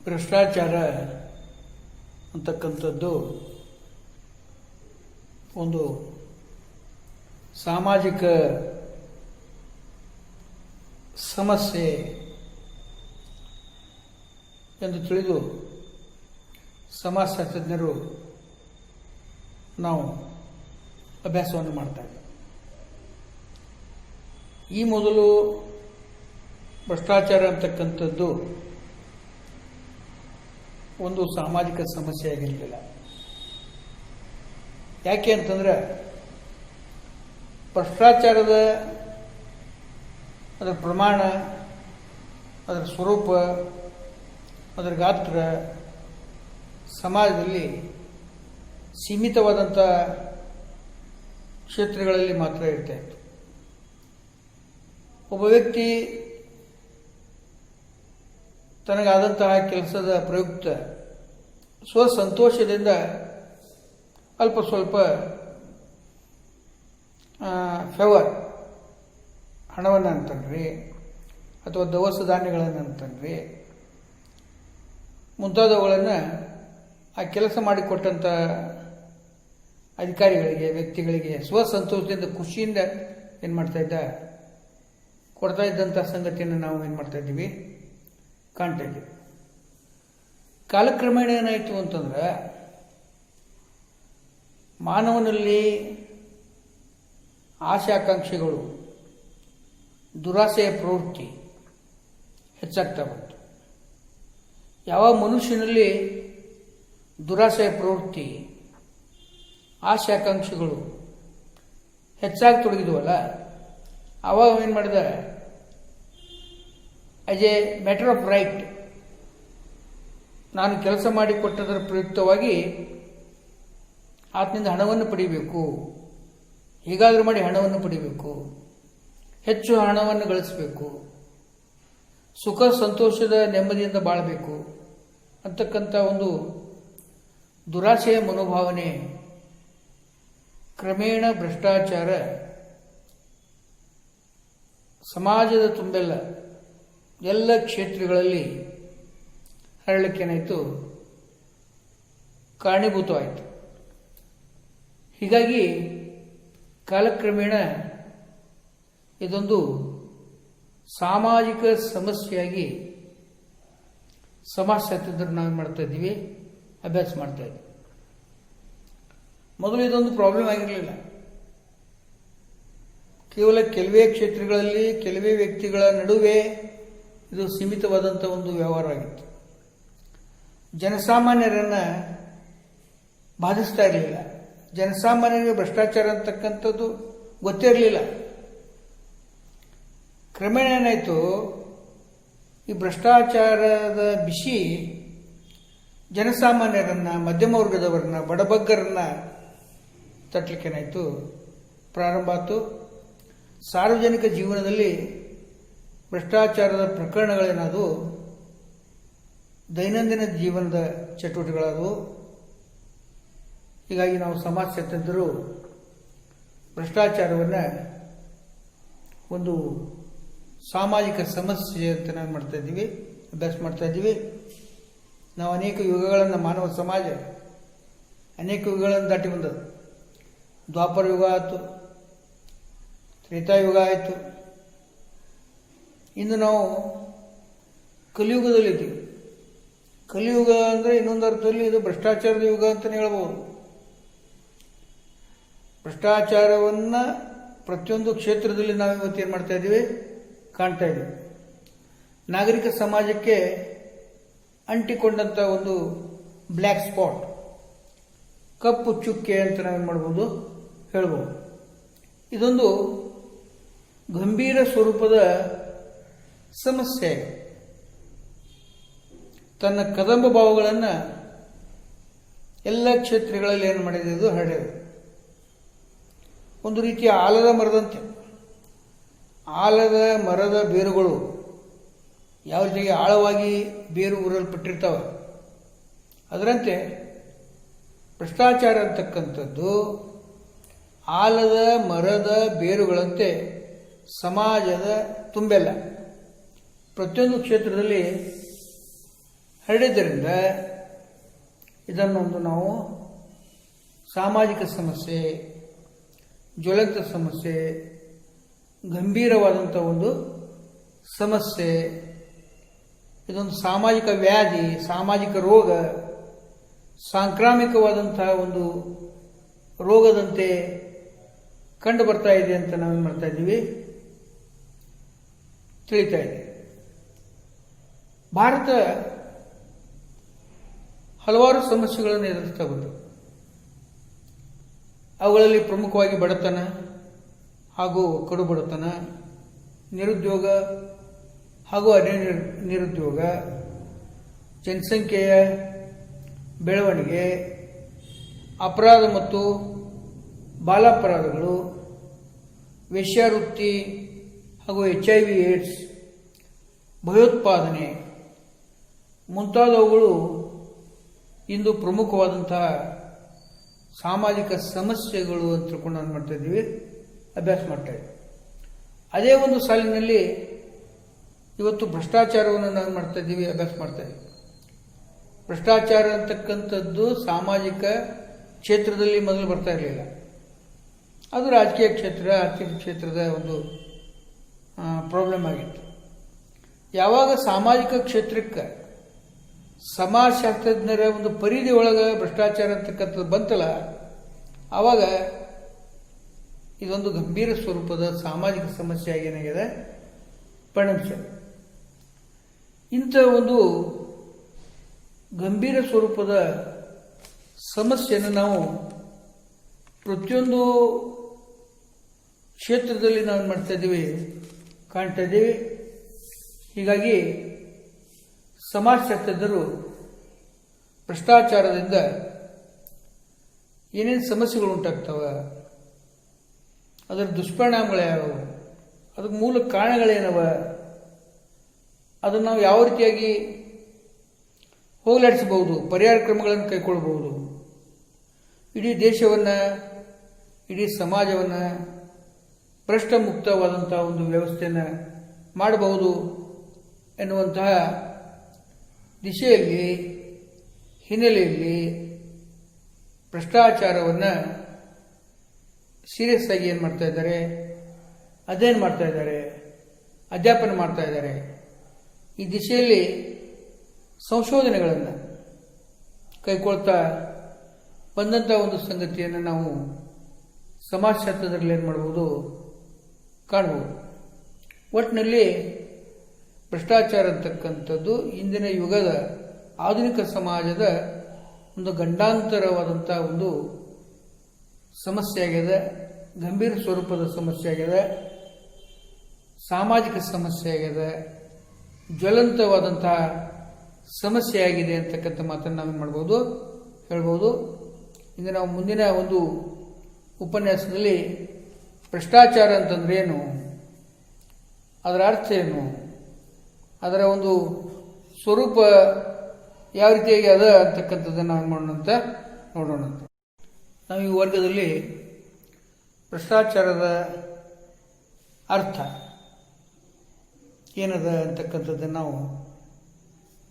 ಭ್ರಷ್ಟಾಚಾರ ಅಂತಕ್ಕಂಥದ್ದು ಒಂದು ಸಾಮಾಜಿಕ ಸಮಸ್ಯೆ ಎಂದು ತಿಳಿದು ಸಮಾಜಶಾಸ್ತ್ರಜ್ಞರು ನಾವು ಅಭ್ಯಾಸವನ್ನು ಮಾಡ್ತಾರೆ. ಈ ಮೊದಲು ಭ್ರಷ್ಟಾಚಾರ ಅಂತಕ್ಕಂಥದ್ದು ಒಂದು ಸಾಮಾಜಿಕ ಸಮಸ್ಯೆ ಆಗಿರಲಿಲ್ಲ. ಯಾಕೆ ಅಂತಂದ್ರೆ ಭ್ರಷ್ಟಾಚಾರದ ಅದರ ಪ್ರಮಾಣ, ಅದರ ಸ್ವರೂಪ, ಅದರ ಗಾತ್ರ ಸಮಾಜದಲ್ಲಿ ಸೀಮಿತವಾದಂಥ ಕ್ಷೇತ್ರಗಳಲ್ಲಿ ಮಾತ್ರ ಇರ್ತಾ ಇತ್ತು. ಒಬ್ಬ ವ್ಯಕ್ತಿ ತನಗಾದಂತಹ ಕೆಲಸದ ಪ್ರಯುಕ್ತ ಸ್ವಸಂತೋಷದಿಂದ ಅಲ್ಪ ಸ್ವಲ್ಪ ಫೇವರ್ ಹಣವನ್ನು ಅಂತನ್ರಿ ಅಥವಾ ದವಸ ಧಾನ್ಯಗಳನ್ನು ಅಂತನ್ರಿ ಮುಂತಾದವುಗಳನ್ನು ಆ ಕೆಲಸ ಮಾಡಿಕೊಟ್ಟಂಥ ಅಧಿಕಾರಿಗಳಿಗೆ, ವ್ಯಕ್ತಿಗಳಿಗೆ ಸ್ವಸಂತೋಷದಿಂದ ಖುಷಿಯಿಂದ ಏನು ಮಾಡ್ತಾ ಇದ್ದ, ಕೊಡ್ತಾ ಇದ್ದಂಥ ಸಂಗತಿಯನ್ನು ನಾವು ಏನು ಮಾಡ್ತಾ ಇದ್ದೀವಿ, ಕಾಣ್ತಾ ಇದ್ದೀವಿ. ಕಾಲಕ್ರಮೇಣ ಏನಾಯಿತು ಅಂತಂದ್ರೆ ಮಾನವನಲ್ಲಿ ಆಸೆ ಆಕಾಂಕ್ಷೆಗಳು, ದುರಾಸೆಯ ಪ್ರವೃತ್ತಿ ಹೆಚ್ಚಾಗ್ತಾ ಬಂತು. ಯಾವ ಮನುಷ್ಯನಲ್ಲಿ ದುರಾಸೆಯ ಪ್ರವೃತ್ತಿ, ಆಸೆ ಆಕಾಂಕ್ಷೆಗಳು ಹೆಚ್ಚಾಗಿ ತೊಡಗಿದ್ವಲ್ಲ, ಅವಾಗ ಏನು ಮಾಡಿದ, as A matter of right ನಾನು ಕೆಲಸ ಮಾಡಿಕೊಟ್ಟದರ ಪ್ರಯುಕ್ತವಾಗಿ ಆತನಿಂದ ಹಣವನ್ನು ಪಡಿಬೇಕು, ಹೀಗಾದರೂ ಮಾಡಿ ಹಣವನ್ನು ಪಡಿಬೇಕು, ಹೆಚ್ಚು ಹಣವನ್ನು ಗಳಿಸಬೇಕು, ಸುಖ ಸಂತೋಷದ ನೆಮ್ಮದಿಯಿಂದ ಬಾಳಬೇಕು ಅಂತಕ್ಕಂಥ ಒಂದು ದುರಾಸೆಯ ಮನೋಭಾವನೆ ಕ್ರಮೇಣ ಭ್ರಷ್ಟಾಚಾರ ಸಮಾಜದ ತುಂಬೆಲ್ಲ ಎಲ್ಲ ಕ್ಷೇತ್ರಗಳಲ್ಲಿ ಹರಳಕ್ಕೇನಾಯಿತು, ಕಾರಣೀಭೂತವಾಯಿತು. ಹೀಗಾಗಿ ಕಾಲಕ್ರಮೇಣ ಇದೊಂದು ಸಾಮಾಜಿಕ ಸಮಸ್ಯೆಯಾಗಿ ಸಮಾಜಶಾಸ್ತ್ರಜ್ಞರು ನಾವು ಮಾಡ್ತಾ ಇದ್ದೀವಿ, ಅಭ್ಯಾಸ ಮಾಡ್ತಾ ಇದ್ದೀವಿ. ಮೊದಲು ಇದೊಂದು ಪ್ರಾಬ್ಲಮ್ ಆಗಿರಲಿಲ್ಲ. ಕೇವಲ ಕೆಲವೇ ಕ್ಷೇತ್ರಗಳಲ್ಲಿ ಕೆಲವೇ ವ್ಯಕ್ತಿಗಳ ನಡುವೆ ಇದು ಸೀಮಿತವಾದಂಥ ಒಂದು ವ್ಯವಹಾರವಾಗಿತ್ತು. ಜನಸಾಮಾನ್ಯರನ್ನು ಬಾಧಿಸ್ತಾ ಇರಲಿಲ್ಲ. ಜನಸಾಮಾನ್ಯರಿಗೆ ಭ್ರಷ್ಟಾಚಾರ ಅಂತಕ್ಕಂಥದ್ದು ಗೊತ್ತೇ ಇರಲಿಲ್ಲ. ಕ್ರಮೇಣ ಏನಾಯಿತು, ಈ ಭ್ರಷ್ಟಾಚಾರದ ಬಿಸಿ ಜನಸಾಮಾನ್ಯರನ್ನ, ಮಧ್ಯಮ ವರ್ಗದವರನ್ನ, ಬಡಬಗ್ಗರನ್ನ ತಟ್ಟಲಿಕ್ಕೆ ಏನಾಯಿತು, ಪ್ರಾರಂಭ ಆಯಿತು. ಸಾರ್ವಜನಿಕ ಜೀವನದಲ್ಲಿ ಭ್ರಷ್ಟಾಚಾರದ ಪ್ರಕರಣಗಳೇನಾದವು ದೈನಂದಿನ ಜೀವನದ ಚಟುವಟಿಕೆಗಳಾದವು. ಹೀಗಾಗಿ ನಾವು ಸಮಾಜಶಾಸ್ತ್ರಜ್ಞರು ಭ್ರಷ್ಟಾಚಾರವನ್ನು ಒಂದು ಸಾಮಾಜಿಕ ಸಮಸ್ಯೆ ಅಂತ ನಾವು ಮಾಡ್ತಾ ಇದ್ದೀವಿ, ಅಭ್ಯಾಸ ಮಾಡ್ತಾ ಇದ್ದೀವಿ. ನಾವು ಅನೇಕ ಯುಗಗಳನ್ನು, ಮಾನವ ಸಮಾಜ ಅನೇಕ ಯುಗಗಳನ್ನು ದಾಟಿ ಬಂದದ್ದು. ದ್ವಾಪರ ಯುಗ ಆಯಿತು, ತ್ರೇತಾಯುಗ ಆಯಿತು, ಇಂದು ನಾವು ಕಲಿಯುಗದಲ್ಲಿದ್ದೀವಿ. ಕಲಿಯುಗ ಅಂದರೆ ಇನ್ನೊಂದು ಅರ್ಥದಲ್ಲಿ ಇದು ಭ್ರಷ್ಟಾಚಾರದ ಯುಗ ಅಂತಲೇ ಹೇಳ್ಬೋದು. ಭ್ರಷ್ಟಾಚಾರವನ್ನು ಪ್ರತಿಯೊಂದು ಕ್ಷೇತ್ರದಲ್ಲಿ ನಾವು ಇವತ್ತು ಏನು ಮಾಡ್ತಾ ಇದ್ದೀವಿ, ಕಾಣ್ತಾ ಇದ್ದೀವಿ. ನಾಗರಿಕ ಸಮಾಜಕ್ಕೆ ಅಂಟಿಕೊಂಡಂಥ ಒಂದು ಬ್ಲ್ಯಾಕ್ ಸ್ಪಾಟ್, ಕಪ್ಪು ಚುಕ್ಕೆ ಅಂತ ನಾವೇನು ಮಾಡ್ಬೋದು, ಹೇಳ್ಬೋದು. ಇದೊಂದು ಗಂಭೀರ ಸ್ವರೂಪದ ಸಮಸ್ಯೆ. ತನ್ನ ಕದಂಬ ಭಾವಗಳನ್ನು ಎಲ್ಲ ಕ್ಷೇತ್ರಗಳಲ್ಲಿ ಏನು ಮಾಡಿದೆ, ಇದು ಹರಡಿದೆ. ಒಂದು ರೀತಿಯ ಆಲದ ಮರದಂತೆ. ಆಲದ ಮರದ ಬೇರುಗಳು ಯಾವ ರೀತಿಯಾಗಿ ಆಳವಾಗಿ ಬೇರು ಊರಲ್ಪಟ್ಟಿರ್ತಾವೆ, ಅದರಂತೆ ಭ್ರಷ್ಟಾಚಾರ ಅಂತಕ್ಕಂಥದ್ದು ಆಲದ ಮರದ ಬೇರುಗಳಂತೆ ಸಮಾಜದ ತುಂಬೆಲ್ಲ ಪ್ರತಿಯೊಂದು ಕ್ಷೇತ್ರದಲ್ಲಿ ಹರಡಿದ್ದರಿಂದ ಇದನ್ನೊಂದು ನಾವು ಸಾಮಾಜಿಕ ಸಮಸ್ಯೆ, ಜ್ವಲಂತ ಸಮಸ್ಯೆ, ಗಂಭೀರವಾದಂಥ ಒಂದು ಸಮಸ್ಯೆ, ಇದೊಂದು ಸಾಮಾಜಿಕ ವ್ಯಾಧಿ, ಸಾಮಾಜಿಕ ರೋಗ, ಸಾಂಕ್ರಾಮಿಕವಾದಂತಹ ಒಂದು ರೋಗದಂತೆ ಕಂಡು ಬರ್ತಾ ಇದೆ ಅಂತ ನಾವೇನು ಮಾಡ್ತಾ ಇದ್ದೀವಿ, ತಿಳಿತಾ ಇದೆ. ಭಾರತ ಹಲವಾರು ಸಮಸ್ಯೆಗಳನ್ನು ಎದುರಿಸ್ತಾ ಬಂತು. ಅವುಗಳಲ್ಲಿ ಪ್ರಮುಖವಾಗಿ ಬಡತನ ಹಾಗೂ ಕಡು ಬಡತನ, ನಿರುದ್ಯೋಗ ಹಾಗೂ ನಿರುದ್ಯೋಗ, ಜನಸಂಖ್ಯೆಯ ಬೆಳವಣಿಗೆ, ಅಪರಾಧ ಮತ್ತು ಬಾಲಾಪರಾಧಗಳು, ವೇಶ್ಯಾವೃತ್ತಿ ಹಾಗೂ HIV ಏಡ್ಸ್, ಭಯೋತ್ಪಾದನೆ ಮುಂತಾದವುಗಳು ಇಂದು ಪ್ರಮುಖವಾದಂತಹ ಸಾಮಾಜಿಕ ಸಮಸ್ಯೆಗಳು ಅಂತ ತಿಳ್ಕೊಂಡು ನಾವು ಮಾಡ್ತಾ ಇದ್ದೀವಿ, ಅಭ್ಯಾಸ ಮಾಡ್ತಾ ಇದ್ದೀವಿ. ಅದೇ ಒಂದು ಸಾಲಿನಲ್ಲಿ ಇವತ್ತು ಭ್ರಷ್ಟಾಚಾರವನ್ನು ನಾವು ಮಾಡ್ತಾ ಇದ್ದೀವಿ, ಅಭ್ಯಾಸ ಮಾಡ್ತಾ ಇದ್ದೀವಿ. ಭ್ರಷ್ಟಾಚಾರ ಅಂತಕ್ಕಂಥದ್ದು ಸಾಮಾಜಿಕ ಕ್ಷೇತ್ರದಲ್ಲಿ ಮೊದಲು ಬರ್ತಾ ಇರಲಿಲ್ಲ. ಅದು ರಾಜಕೀಯ ಕ್ಷೇತ್ರ, ಆರ್ಥಿಕ ಕ್ಷೇತ್ರದ ಒಂದು ಪ್ರಾಬ್ಲಮ್ ಆಗಿತ್ತು. ಯಾವಾಗ ಸಾಮಾಜಿಕ ಕ್ಷೇತ್ರಕ್ಕೆ ಸಮಾಜಶಾಸ್ತ್ರಜ್ಞರ ಒಂದು ಪರಿಧಿ ಒಳಗೆ ಭ್ರಷ್ಟಾಚಾರ ಅಂತಕ್ಕಂಥದ್ದು ಬಂತಲ್ಲ, ಆವಾಗ ಇದೊಂದು ಗಂಭೀರ ಸ್ವರೂಪದ ಸಾಮಾಜಿಕ ಸಮಸ್ಯೆ ಆಗಿ ಏನಾಗಿದೆ ಪರಿಣಮಿಸಿದೆ. ಇಂಥ ಒಂದು ಗಂಭೀರ ಸ್ವರೂಪದ ಸಮಸ್ಯೆಯನ್ನು ನಾವು ಪ್ರತಿಯೊಂದು ಕ್ಷೇತ್ರದಲ್ಲಿ ನಾವು ಮಾಡ್ತಾ ಇದ್ದೀವಿ, ಕಾಣ್ತಾ ಇದ್ದೀವಿ. ಹೀಗಾಗಿ ಸಮಾಜಶಾಸ್ತ್ರಜ್ಞರು ಭ್ರಷ್ಟಾಚಾರದಿಂದ ಏನೇನು ಸಮಸ್ಯೆಗಳು ಉಂಟಾಗ್ತವೆ, ಅದರ ದುಷ್ಪರಿಣಾಮಗಳು ಯಾವುವು, ಅದಕ್ಕೆ ಮೂಲ ಕಾರಣಗಳೇನವ, ಅದನ್ನು ನಾವು ಯಾವ ರೀತಿಯಾಗಿ ಹೋಗಲಾಡಿಸಬಹುದು, ಪರಿಹಾರ ಕ್ರಮಗಳನ್ನು ಕೈಗೊಳ್ಳಬಹುದು, ಇಡೀ ದೇಶವನ್ನು, ಇಡೀ ಸಮಾಜವನ್ನು ಭ್ರಷ್ಟ ಮುಕ್ತವಾದಂತಹ ಒಂದು ವ್ಯವಸ್ಥೆಯನ್ನು ಮಾಡಬಹುದು ಎನ್ನುವಂತಹ ದಿಶೆಯಲ್ಲಿ, ಹಿನ್ನೆಲೆಯಲ್ಲಿ ಭ್ರಷ್ಟಾಚಾರವನ್ನು ಸೀರಿಯಸ್ ಆಗಿ ಏನು ಮಾಡ್ತಾ ಇದ್ದಾರೆ, ಅಧ್ಯಯನ ಮಾಡ್ತಾ ಇದ್ದಾರೆ, ಅಧ್ಯಾಪನ ಮಾಡ್ತಾ ಇದ್ದಾರೆ. ಈ ದಿಶೆಯಲ್ಲಿ ಸಂಶೋಧನೆಗಳನ್ನು ಕೈಗೊಳ್ತಾ ಬಂದಂಥ ಒಂದು ಸಂಗತಿಯನ್ನು ನಾವು ಸಮಾಜಶಾಸ್ತ್ರದಲ್ಲಿ ಏನು ಮಾಡ್ಬೋದು, ಕಾಣ್ಬೋದು. ಒಟ್ಟಿನಲ್ಲಿ ಭ್ರಷ್ಟಾಚಾರ ಅಂತಕ್ಕಂಥದ್ದು ಇಂದಿನ ಯುಗದ ಆಧುನಿಕ ಸಮಾಜದ ಒಂದು ಗಂಡಾಂತರವಾದಂಥ ಒಂದು ಸಮಸ್ಯೆ ಆಗಿದೆ, ಗಂಭೀರ ಸ್ವರೂಪದ ಸಮಸ್ಯೆ ಆಗಿದೆ, ಸಾಮಾಜಿಕ ಸಮಸ್ಯೆ ಆಗಿದೆ, ಜ್ವಲಂತವಾದಂತಹ ಸಮಸ್ಯೆ ಆಗಿದೆ ಅಂತಕ್ಕಂಥ ಮಾತನ್ನು ನಾವೇನು ಮಾಡ್ಬೋದು, ಹೇಳ್ಬೋದು. ಇಂದು ನಾವು ಮುಂದಿನ ಒಂದು ಉಪನ್ಯಾಸದಲ್ಲಿ ಭ್ರಷ್ಟಾಚಾರ ಅಂತಂದ್ರೆ ಏನು, ಅದರ ಅರ್ಥ ಏನು, ಅದರ ಒಂದು ಸ್ವರೂಪ ಯಾವ ರೀತಿಯಾಗಿ ಅದ ಅಂತಕ್ಕಂಥದ್ದನ್ನು ನಾವು ಮಾಡೋಣ ಅಂತ ನೋಡೋಣ. ನಾವು ಈ ವರ್ಗದಲ್ಲಿ ಭ್ರಷ್ಟಾಚಾರದ ಅರ್ಥ ಏನದ ಅಂತಕ್ಕಂಥದ್ದನ್ನು ನಾವು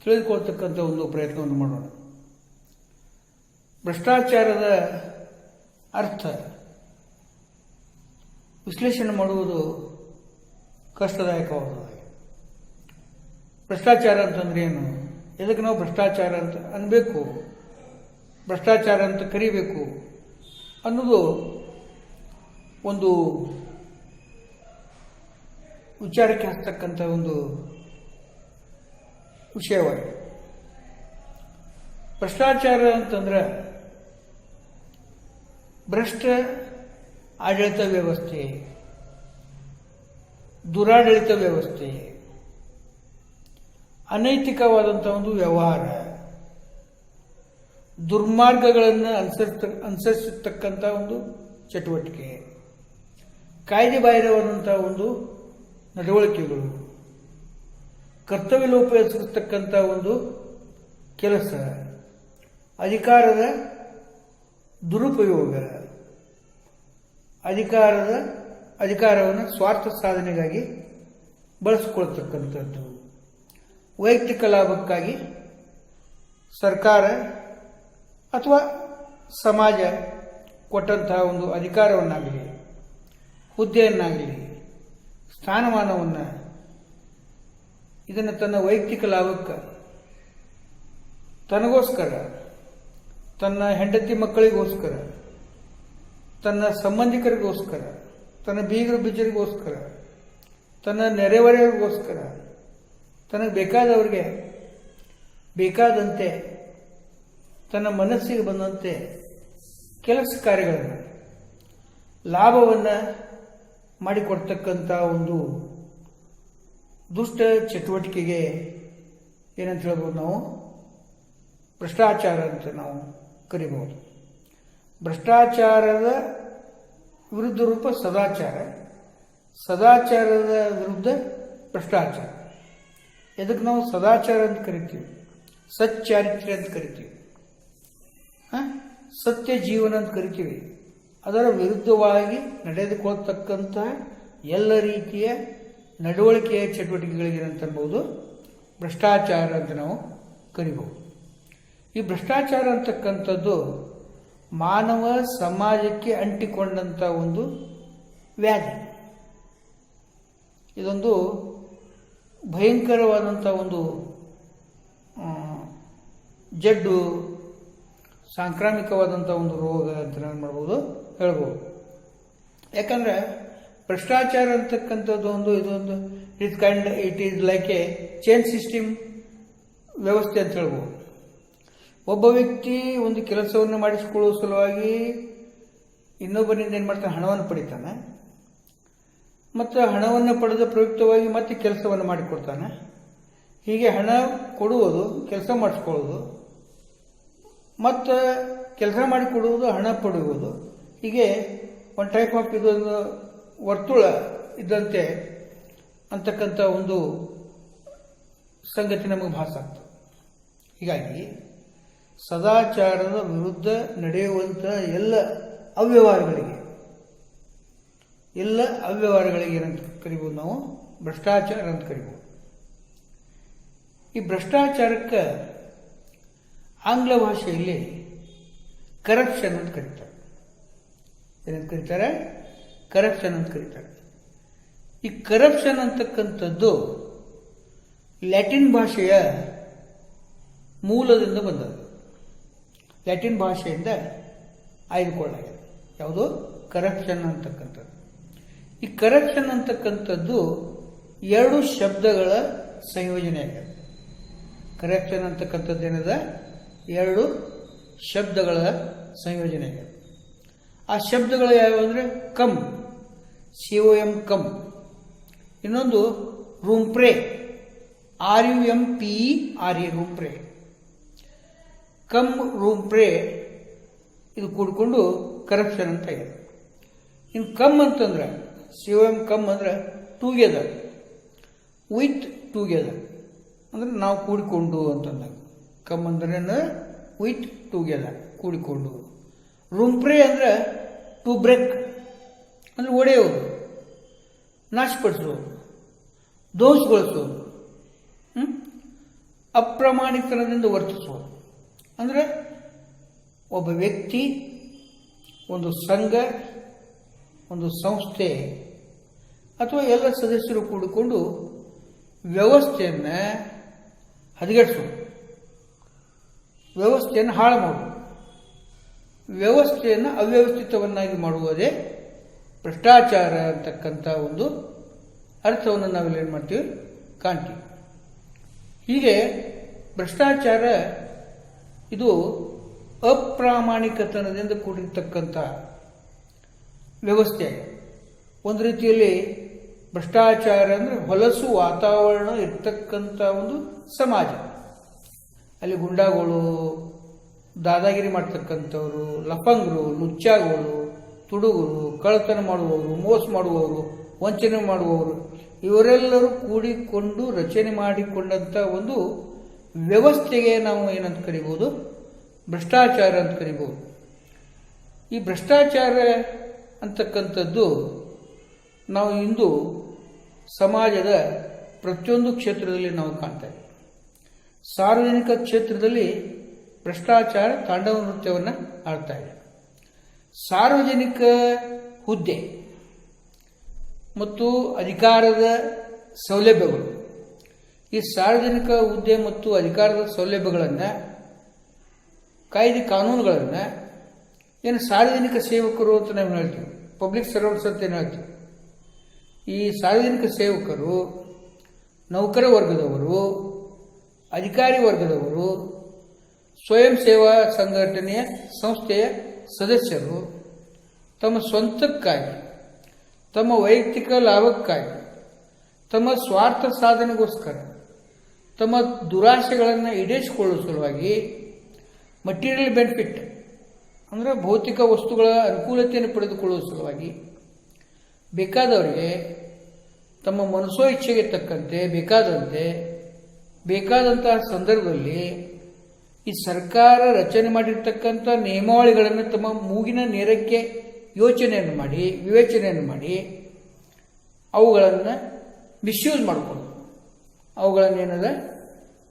ತಿಳಿದುಕೊಳ್ತಕ್ಕಂಥ ಒಂದು ಪ್ರಯತ್ನವನ್ನು ಮಾಡೋಣ. ಭ್ರಷ್ಟಾಚಾರದ ಅರ್ಥ ವಿಶ್ಲೇಷಣೆ ಮಾಡುವುದು ಕಷ್ಟದಾಯಕವಾದ. ಭ್ರಷ್ಟಾಚಾರ ಅಂತಂದ್ರೆ ಏನು, ಎದಕ್ಕೆ ನಾವು ಭ್ರಷ್ಟಾಚಾರ ಅಂತ ಅನ್ಬೇಕು, ಭ್ರಷ್ಟಾಚಾರ ಅಂತ ಕರಿಬೇಕು ಅನ್ನೋದು ಒಂದು ವಿಚಾರಕ್ಕೆ ಹಚ್ಚತಕ್ಕಂಥ ಒಂದು ವಿಷಯವಾಗಿದೆ. ಭ್ರಷ್ಟಾಚಾರ ಅಂತಂದ್ರೆ ಭ್ರಷ್ಟ ಆಡಳಿತ ವ್ಯವಸ್ಥೆ, ದುರಾಡಳಿತ ವ್ಯವಸ್ಥೆ, ಅನೈತಿಕವಾದಂಥ ಒಂದು ವ್ಯವಹಾರ, ದುರ್ಮಾರ್ಗಗಳನ್ನು ಅನುಸರಿಸತಕ್ಕಂಥ ಒಂದು ಚಟುವಟಿಕೆ, ಕಾಯ್ದೆ ಬಾಹಿರವಾದಂಥ ಒಂದು ನಡವಳಿಕೆಗಳು, ಕರ್ತವ್ಯ ಲೋಪ ಎಸಗತಕ್ಕಂಥ ಒಂದು ಕೆಲಸ, ಅಧಿಕಾರದ ದುರುಪಯೋಗ, ಅಧಿಕಾರವನ್ನು ಸ್ವಾರ್ಥ ಸಾಧನೆಗಾಗಿ ಬಳಸಿಕೊಳ್ತಕ್ಕಂಥದ್ದು, ವೈಯಕ್ತಿಕ ಲಾಭಕ್ಕಾಗಿ ಸರ್ಕಾರ ಅಥವಾ ಸಮಾಜ ಕೊಟ್ಟಂತಹ ಒಂದು ಅಧಿಕಾರವನ್ನಾಗಲಿ, ಹುದ್ದೆಯನ್ನಾಗಲಿ, ಸ್ಥಾನಮಾನವನ್ನು ಇದನ್ನು ತನ್ನ ವೈಯಕ್ತಿಕ ಲಾಭಕ್ಕೆ, ತನಗೋಸ್ಕರ, ತನ್ನ ಹೆಂಡತಿ ಮಕ್ಕಳಿಗೋಸ್ಕರ, ತನ್ನ ಸಂಬಂಧಿಕರಿಗೋಸ್ಕರ, ತನ್ನ ಬೀಗರು ಬಿಜ್ಜರಿಗೋಸ್ಕರ, ತನ್ನ ನೆರೆಹೊರೆಯವರಿಗೋಸ್ಕರ, ತನಗೆ ಬೇಕಾದವರಿಗೆ ಬೇಕಾದಂತೆ ತನ್ನ ಮನಸ್ಸಿಗೆ ಬಂದಂತೆ ಕೆಲಸ ಕಾರ್ಯಗಳನ್ನು, ಲಾಭವನ್ನು ಮಾಡಿಕೊಡ್ತಕ್ಕಂಥ ಒಂದು ದುಷ್ಟ ಚಟುವಟಿಕೆಗೆ ಏನಂತ ಹೇಳ್ಬೋದು, ನಾವು ಭ್ರಷ್ಟಾಚಾರ ಅಂತ ನಾವು ಕರಿಬಹುದು. ಭ್ರಷ್ಟಾಚಾರದ ವಿರುದ್ಧ ರೂಪ ಸದಾಚಾರ, ಸದಾಚಾರದ ವಿರುದ್ಧ ಭ್ರಷ್ಟಾಚಾರ. ಇದಕ್ಕೆ ನಾವು ಸದಾಚಾರ ಅಂತ ಕರಿತೀವಿ, ಸಚ್ಚಾರಿತ್ರ್ಯ ಅಂತ ಕರಿತೀವಿ, ಸತ್ಯ ಜೀವನ ಅಂತ ಕರಿತೀವಿ. ಅದರ ವಿರುದ್ಧವಾಗಿ ನಡೆದುಕೊಳ್ತಕ್ಕಂತಹ ಎಲ್ಲ ರೀತಿಯ ನಡವಳಿಕೆಯ ಚಟುವಟಿಕೆಗಳಿಗೆ ಅಂತ ಅನ್ಬೋದು ಭ್ರಷ್ಟಾಚಾರ ಅಂತ ನಾವು ಕರಿಬಹುದು. ಈ ಭ್ರಷ್ಟಾಚಾರ ಅಂತಕ್ಕಂಥದ್ದು ಮಾನವ ಸಮಾಜಕ್ಕೆ ಅಂಟಿಕೊಂಡಂಥ ಒಂದು ವ್ಯಾಧಿ. ಇದೊಂದು ಭಯಂಕರವಾದಂಥ ಒಂದು ಜಡ್ಡು, ಸಾಂಕ್ರಾಮಿಕವಾದಂಥ ಒಂದು ರೋಗ ಅಂತ ನಾವು ಮಾಡ್ಬೋದು, ಹೇಳ್ಬೋದು. ಯಾಕಂದ್ರೆ ಭ್ರಷ್ಟಾಚಾರ ಅಂತಕ್ಕಂಥದ್ದು ಇದೊಂದು it is like A chain system ವ್ಯವಸ್ಥೆ ಅಂತ ಹೇಳ್ಬೋದು. ಒಬ್ಬ ವ್ಯಕ್ತಿ ಒಂದು ಕೆಲಸವನ್ನು ಮಾಡಿಸಿಕೊಳ್ಳುವ ಸಲುವಾಗಿ ಇನ್ನೊಬ್ಬರಿಂದ ಏನು ಮಾಡ್ತಾನೆ, ಹಣವನ್ನು ಪಡಿತಾನೆ. ಮತ್ತು ಹಣವನ್ನು ಪಡೆದ ಪ್ರಯುಕ್ತವಾಗಿ ಮತ್ತೆ ಕೆಲಸವನ್ನು ಮಾಡಿಕೊಡ್ತಾನೆ. ಹೀಗೆ ಹಣ ಕೊಡುವುದು, ಕೆಲಸ ಮಾಡಿಸ್ಕೊಳ್ಳೋದು, ಮತ್ತು ಕೆಲಸ ಮಾಡಿಕೊಡುವುದು, ಹಣ ಪಡೆಯುವುದು, ಹೀಗೆ ಒಂದು ಟೈಪ್ ಆಫ್ ಇದೊಂದು ವರ್ತುಳ ಇದ್ದಂತೆ ಅಂತಕ್ಕಂಥ ಒಂದು ಸಂಗತಿ ನಮಗೆ ಭಾಸ ಆಗ್ತದೆ. ಹೀಗಾಗಿ ಸದಾಚಾರದ ವಿರುದ್ಧ ನಡೆಯುವಂಥ ಎಲ್ಲ ಅವ್ಯವಹಾರಗಳಿಗೆ ಏನಂತ ಕರಿಬೋದು, ನಾವು ಭ್ರಷ್ಟಾಚಾರ ಅಂತ ಕರಿಬೋದು. ಈ ಭ್ರಷ್ಟಾಚಾರಕ್ಕೆ ಆಂಗ್ಲ ಭಾಷೆಯಲ್ಲಿ ಕರಪ್ಷನ್ ಅಂತ ಕರೀತಾರೆ. ಏನಂತ ಕರೀತಾರೆ? ಕರಪ್ಷನ್ ಅಂತ ಕರೀತಾರೆ. ಈ ಕರಪ್ಷನ್ ಅಂತಕ್ಕಂಥದ್ದು ಲ್ಯಾಟಿನ್ ಭಾಷೆಯ ಮೂಲದಿಂದ ಬಂದದ್ದು. ಲ್ಯಾಟಿನ್ ಭಾಷೆಯಿಂದ ಆಯ್ದುಕೊಳ್ಳಲಾಗಿದೆ. ಯಾವುದು? ಕರಪ್ಷನ್ ಅಂತಕ್ಕಂಥದ್ದು. ಈ ಕರಪ್ಷನ್ ಅಂತಕ್ಕಂಥದ್ದು ಎರಡು ಶಬ್ದಗಳ ಸಂಯೋಜನೆ ಆಗಿದೆ. ಕರಪ್ಷನ್ ಅಂತಕ್ಕಂಥದ್ದು ಏನದ? ಎರಡು ಶಬ್ದಗಳ ಸಂಯೋಜನೆ ಆಗಿದೆ. ಆ ಶಬ್ದಗಳು ಯಾವ್ಯಾವ ಅಂದರೆ ಕಮ್, COM ಕಮ್, ಇನ್ನೊಂದು ರೂಂಪ್ರೆ, RUMPRE ರೂಂಪ್ರೆ. ಕಮ್ ರೂಂಪ್ರೆ ಇದು ಕೂಡಿಕೊಂಡು ಕರಪ್ಷನ್ ಅಂತ ಇದೆ. ಇನ್ನು ಕಮ್ ಅಂತಂದ್ರೆ COM ಕಮ್ ಅಂದ್ರೆ ಟುಗೆದರ್, ವಿತ್ ಟುಗೆದರ್ ಅಂದ್ರೆ ನಾವು ಕೂಡಿಕೊಂಡು ಅಂತಂದಾಗ. ಕಮ್ ಅಂದ್ರೆ ವಿತ್ ಟುಗೆದರ್, ಕೂಡಿಕೊಂಡು. ರೂಂಪ್ರೆ ಅಂದ್ರೆ ಟು ಬ್ರೇಕ್ ಅಂದ್ರೆ ಒಡೆಯೋದು, ನಾಶಪಡಿಸೋದು, ದೋಷಗೊಳಿಸೋದು, ಅಪ್ರಾಮಾಣಿಕತನದಿಂದ ವರ್ತಿಸೋದು. ಅಂದರೆ ಒಬ್ಬ ವ್ಯಕ್ತಿ, ಒಂದು ಸಂಘ, ಒಂದು ಸಂಸ್ಥೆ ಅಥವಾ ಎಲ್ಲ ಸದಸ್ಯರು ಕೂಡಿಕೊಂಡು ವ್ಯವಸ್ಥೆಯನ್ನು ಹದಗೆಡಿಸೋದು, ವ್ಯವಸ್ಥೆಯನ್ನು ಹಾಳು ಮಾಡೋದು, ವ್ಯವಸ್ಥೆಯನ್ನು ಅವ್ಯವಸ್ಥಿತವನ್ನಾಗಿ ಮಾಡುವುದೇ ಭ್ರಷ್ಟಾಚಾರ ಅಂತಕ್ಕಂಥ ಒಂದು ಅರ್ಥವನ್ನು ನಾವೆಲ್ಲ ಏನು ಮಾಡ್ತೀವಿ, ಕಾಣ್ತೀವಿ. ಹೀಗೆ ಭ್ರಷ್ಟಾಚಾರ ಇದು ಅಪ್ರಾಮಾಣಿಕತನದಿಂದ ಕೂಡಿರ್ತಕ್ಕಂಥ ವ್ಯವಸ್ಥೆ. ಒಂದು ರೀತಿಯಲ್ಲಿ ಭ್ರಷ್ಟಾಚಾರ ಅಂದರೆ ಹೊಲಸು ವಾತಾವರಣ ಇರ್ತಕ್ಕಂಥ ಒಂದು ಸಮಾಜ. ಅಲ್ಲಿ ಗುಂಡಾಗಳು, ದಾದಾಗಿರಿ ಮಾಡ್ತಕ್ಕಂಥವ್ರು, ಲಫಂಗರು, ಲುಚ್ಚಾಗಳು, ತುಡುಗರು, ಕಳ್ಳತನ ಮಾಡುವವರು, ಮೋಸ ಮಾಡುವವರು, ವಂಚನೆ ಮಾಡುವವರು, ಇವರೆಲ್ಲರೂ ಕೂಡಿಕೊಂಡು ರಚನೆ ಮಾಡಿಕೊಂಡಂಥ ಒಂದು ವ್ಯವಸ್ಥೆಗೆ ನಾವು ಏನಂತ ಕರಿಬೋದು, ಭ್ರಷ್ಟಾಚಾರ ಅಂತ ಕರಿಬೋದು. ಈ ಭ್ರಷ್ಟಾಚಾರ ಅಂತಕ್ಕಂಥದ್ದು ನಾವು ಇಂದು ಸಮಾಜದ ಪ್ರತಿಯೊಂದು ಕ್ಷೇತ್ರದಲ್ಲಿ ನಾವು ಕಾಣ್ತಾ ಇದ್ದೀವಿ. ಸಾರ್ವಜನಿಕ ಕ್ಷೇತ್ರದಲ್ಲಿ ಭ್ರಷ್ಟಾಚಾರ ತಾಂಡವ ನೃತ್ಯವನ್ನು ಆಡ್ತಾ ಇದೆ. ಸಾರ್ವಜನಿಕ ಹುದ್ದೆ ಮತ್ತು ಅಧಿಕಾರದ ಸೌಲಭ್ಯಗಳು, ಈ ಸಾರ್ವಜನಿಕ ಹುದ್ದೆ ಮತ್ತು ಅಧಿಕಾರದ ಸೌಲಭ್ಯಗಳನ್ನು, ಕಾಯ್ದೆ ಕಾನೂನುಗಳನ್ನು ಏನು ಸಾರ್ವಜನಿಕ ಸೇವಕರು ಅಂತ ನಾವು ಹೇಳ್ತೀವಿ, ಪಬ್ಲಿಕ್ ಸರ್ವೆಂಟ್ಸ್ ಅಂತ ಏನು ಹೇಳ್ತೀವಿ. ಈ ಸಾರ್ವಜನಿಕ ಸೇವಕರು, ನೌಕರ ವರ್ಗದವರು, ಅಧಿಕಾರಿ ವರ್ಗದವರು, ಸ್ವಯಂ ಸೇವಾ ಸಂಘಟನೆಯ ಸಂಸ್ಥೆಯ ಸದಸ್ಯರು ತಮ್ಮ ಸ್ವಂತಕ್ಕಾಗಿ, ತಮ್ಮ ವೈಯಕ್ತಿಕ ಲಾಭಕ್ಕಾಗಿ, ತಮ್ಮ ಸ್ವಾರ್ಥ ಸಾಧನೆಗೋಸ್ಕರ, ತಮ್ಮ ದುರಾಶೆಗಳನ್ನು ಈಡೇರಿಸಿಕೊಳ್ಳುವ ಸಲುವಾಗಿ ಮಟೀರಿಯಲ್ ಬೆನಿಫಿಟ್ ಅಂದರೆ ಭೌತಿಕ ವಸ್ತುಗಳ ಅನುಕೂಲತೆಯನ್ನು ಪಡೆದುಕೊಳ್ಳುವ ಸಲುವಾಗಿ ಬೇಕಾದವರಿಗೆ ತಮ್ಮ ಮನಸ್ಸೋ ಇಚ್ಛೆಗೆ ತಕ್ಕಂತೆ ಬೇಕಾದಂತಹ ಸಂದರ್ಭದಲ್ಲಿ ಈ ಸರ್ಕಾರ ರಚನೆ ಮಾಡಿರ್ತಕ್ಕಂಥ ನಿಯಮಾವಳಿಗಳನ್ನು ತಮ್ಮ ಮೂಗಿನ ನೇರಕ್ಕೆ ವಿವೇಚನೆಯನ್ನು ಮಾಡಿ ಅವುಗಳನ್ನು ಮಿಸ್ಯೂಸ್ ಮಾಡಿಕೊಳ್ಳೋದು, ಅವುಗಳನ್ನೇನದ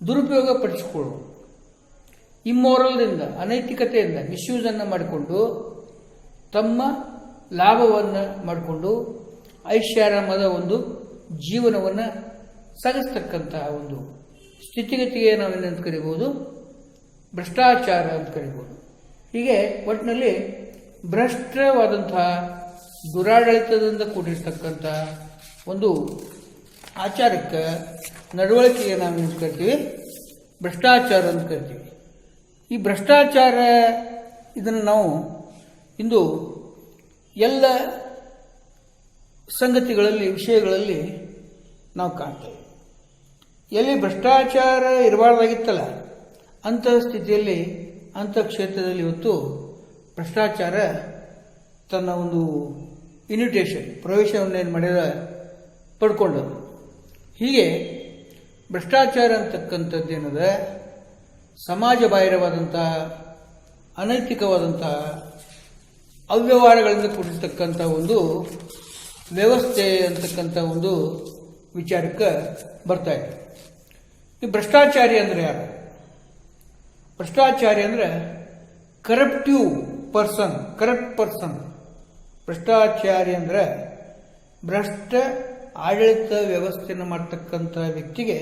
ದುರುಪಯೋಗ ಪಡಿಸಿಕೊಳ್ಳೋದು, ಇಮ್ಮೋರಲ್ದಿಂದ ಅನೈತಿಕತೆಯಿಂದ ಮಿಸ್ಯೂಸನ್ನು ಮಾಡಿಕೊಂಡು ತಮ್ಮ ಲಾಭವನ್ನು ಮಾಡಿಕೊಂಡು ಐಷಾರಾಮದ ಒಂದು ಜೀವನವನ್ನು ಸಾಗಿಸ್ತಕ್ಕಂತಹ ಒಂದು ಸ್ಥಿತಿಗತಿಗೆ ನಾವೇನಂತ ಕರಿಬೋದು, ಭ್ರಷ್ಟಾಚಾರ ಅಂತ ಕರಿಬೋದು. ಹೀಗೆ ಒಟ್ಟಿನಲ್ಲಿ ಭ್ರಷ್ಟವಾದಂತಹ ದುರಾಡಳಿತದಿಂದ ಕೂಡಿರ್ತಕ್ಕಂಥ ಒಂದು ಆಚಾರಕ್ಕೆ, ನಡವಳಿಕೆಗೆ ನಾವೇನು ಕರಿತೀವಿ, ಭ್ರಷ್ಟಾಚಾರ ಅಂತ ಕರಿತೀವಿ. ಈ ಭ್ರಷ್ಟಾಚಾರ ಇದನ್ನು ನಾವು ಇಂದು ಎಲ್ಲ ಸಂಗತಿಗಳಲ್ಲಿ, ವಿಷಯಗಳಲ್ಲಿ ನಾವು ಕಾಣ್ತೇವೆ. ಎಲ್ಲಿ ಭ್ರಷ್ಟಾಚಾರ ಇರಬಾರ್ದಾಗಿತ್ತಲ್ಲ ಅಂತಹ ಸ್ಥಿತಿಯಲ್ಲಿ, ಅಂಥ ಕ್ಷೇತ್ರದಲ್ಲಿ ಇವತ್ತು ಭ್ರಷ್ಟಾಚಾರ ತನ್ನ ಒಂದು ಇನ್ವಿಟೇಷನ್, ಪ್ರವೇಶವನ್ನೇನು ಮಾಡಿದ ಪಡ್ಕೊಂಡರು. ಹೀಗೆ ಭ್ರಷ್ಟಾಚಾರ ಅಂತಕ್ಕಂಥದ್ದೇನದ ಸಮಾಜ ಬಾಹಿರವಾದಂತಹ, ಅನೈತಿಕವಾದಂತಹ, ಅವ್ಯವಹಾರಗಳಿಂದ ಕೂಡಿರ್ತಕ್ಕಂಥ ಒಂದು ವ್ಯವಸ್ಥೆ ಅಂತಕ್ಕಂಥ ಒಂದು ವಿಚಾರಕ್ಕೆ ಬರ್ತಾ ಇದೆ. ಈ ಭ್ರಷ್ಟಾಚಾರಿ ಅಂದರೆ ಯಾರು? ಭ್ರಷ್ಟಾಚಾರಿ ಅಂದರೆ ಕರಪ್ಟ್ ಪರ್ಸನ್. ಭ್ರಷ್ಟಾಚಾರಿ ಅಂದರೆ ಭ್ರಷ್ಟ ಆಡಳಿತ ವ್ಯವಸ್ಥೆಯನ್ನು ಮಾಡ್ತಕ್ಕಂಥ ವ್ಯಕ್ತಿಗೆ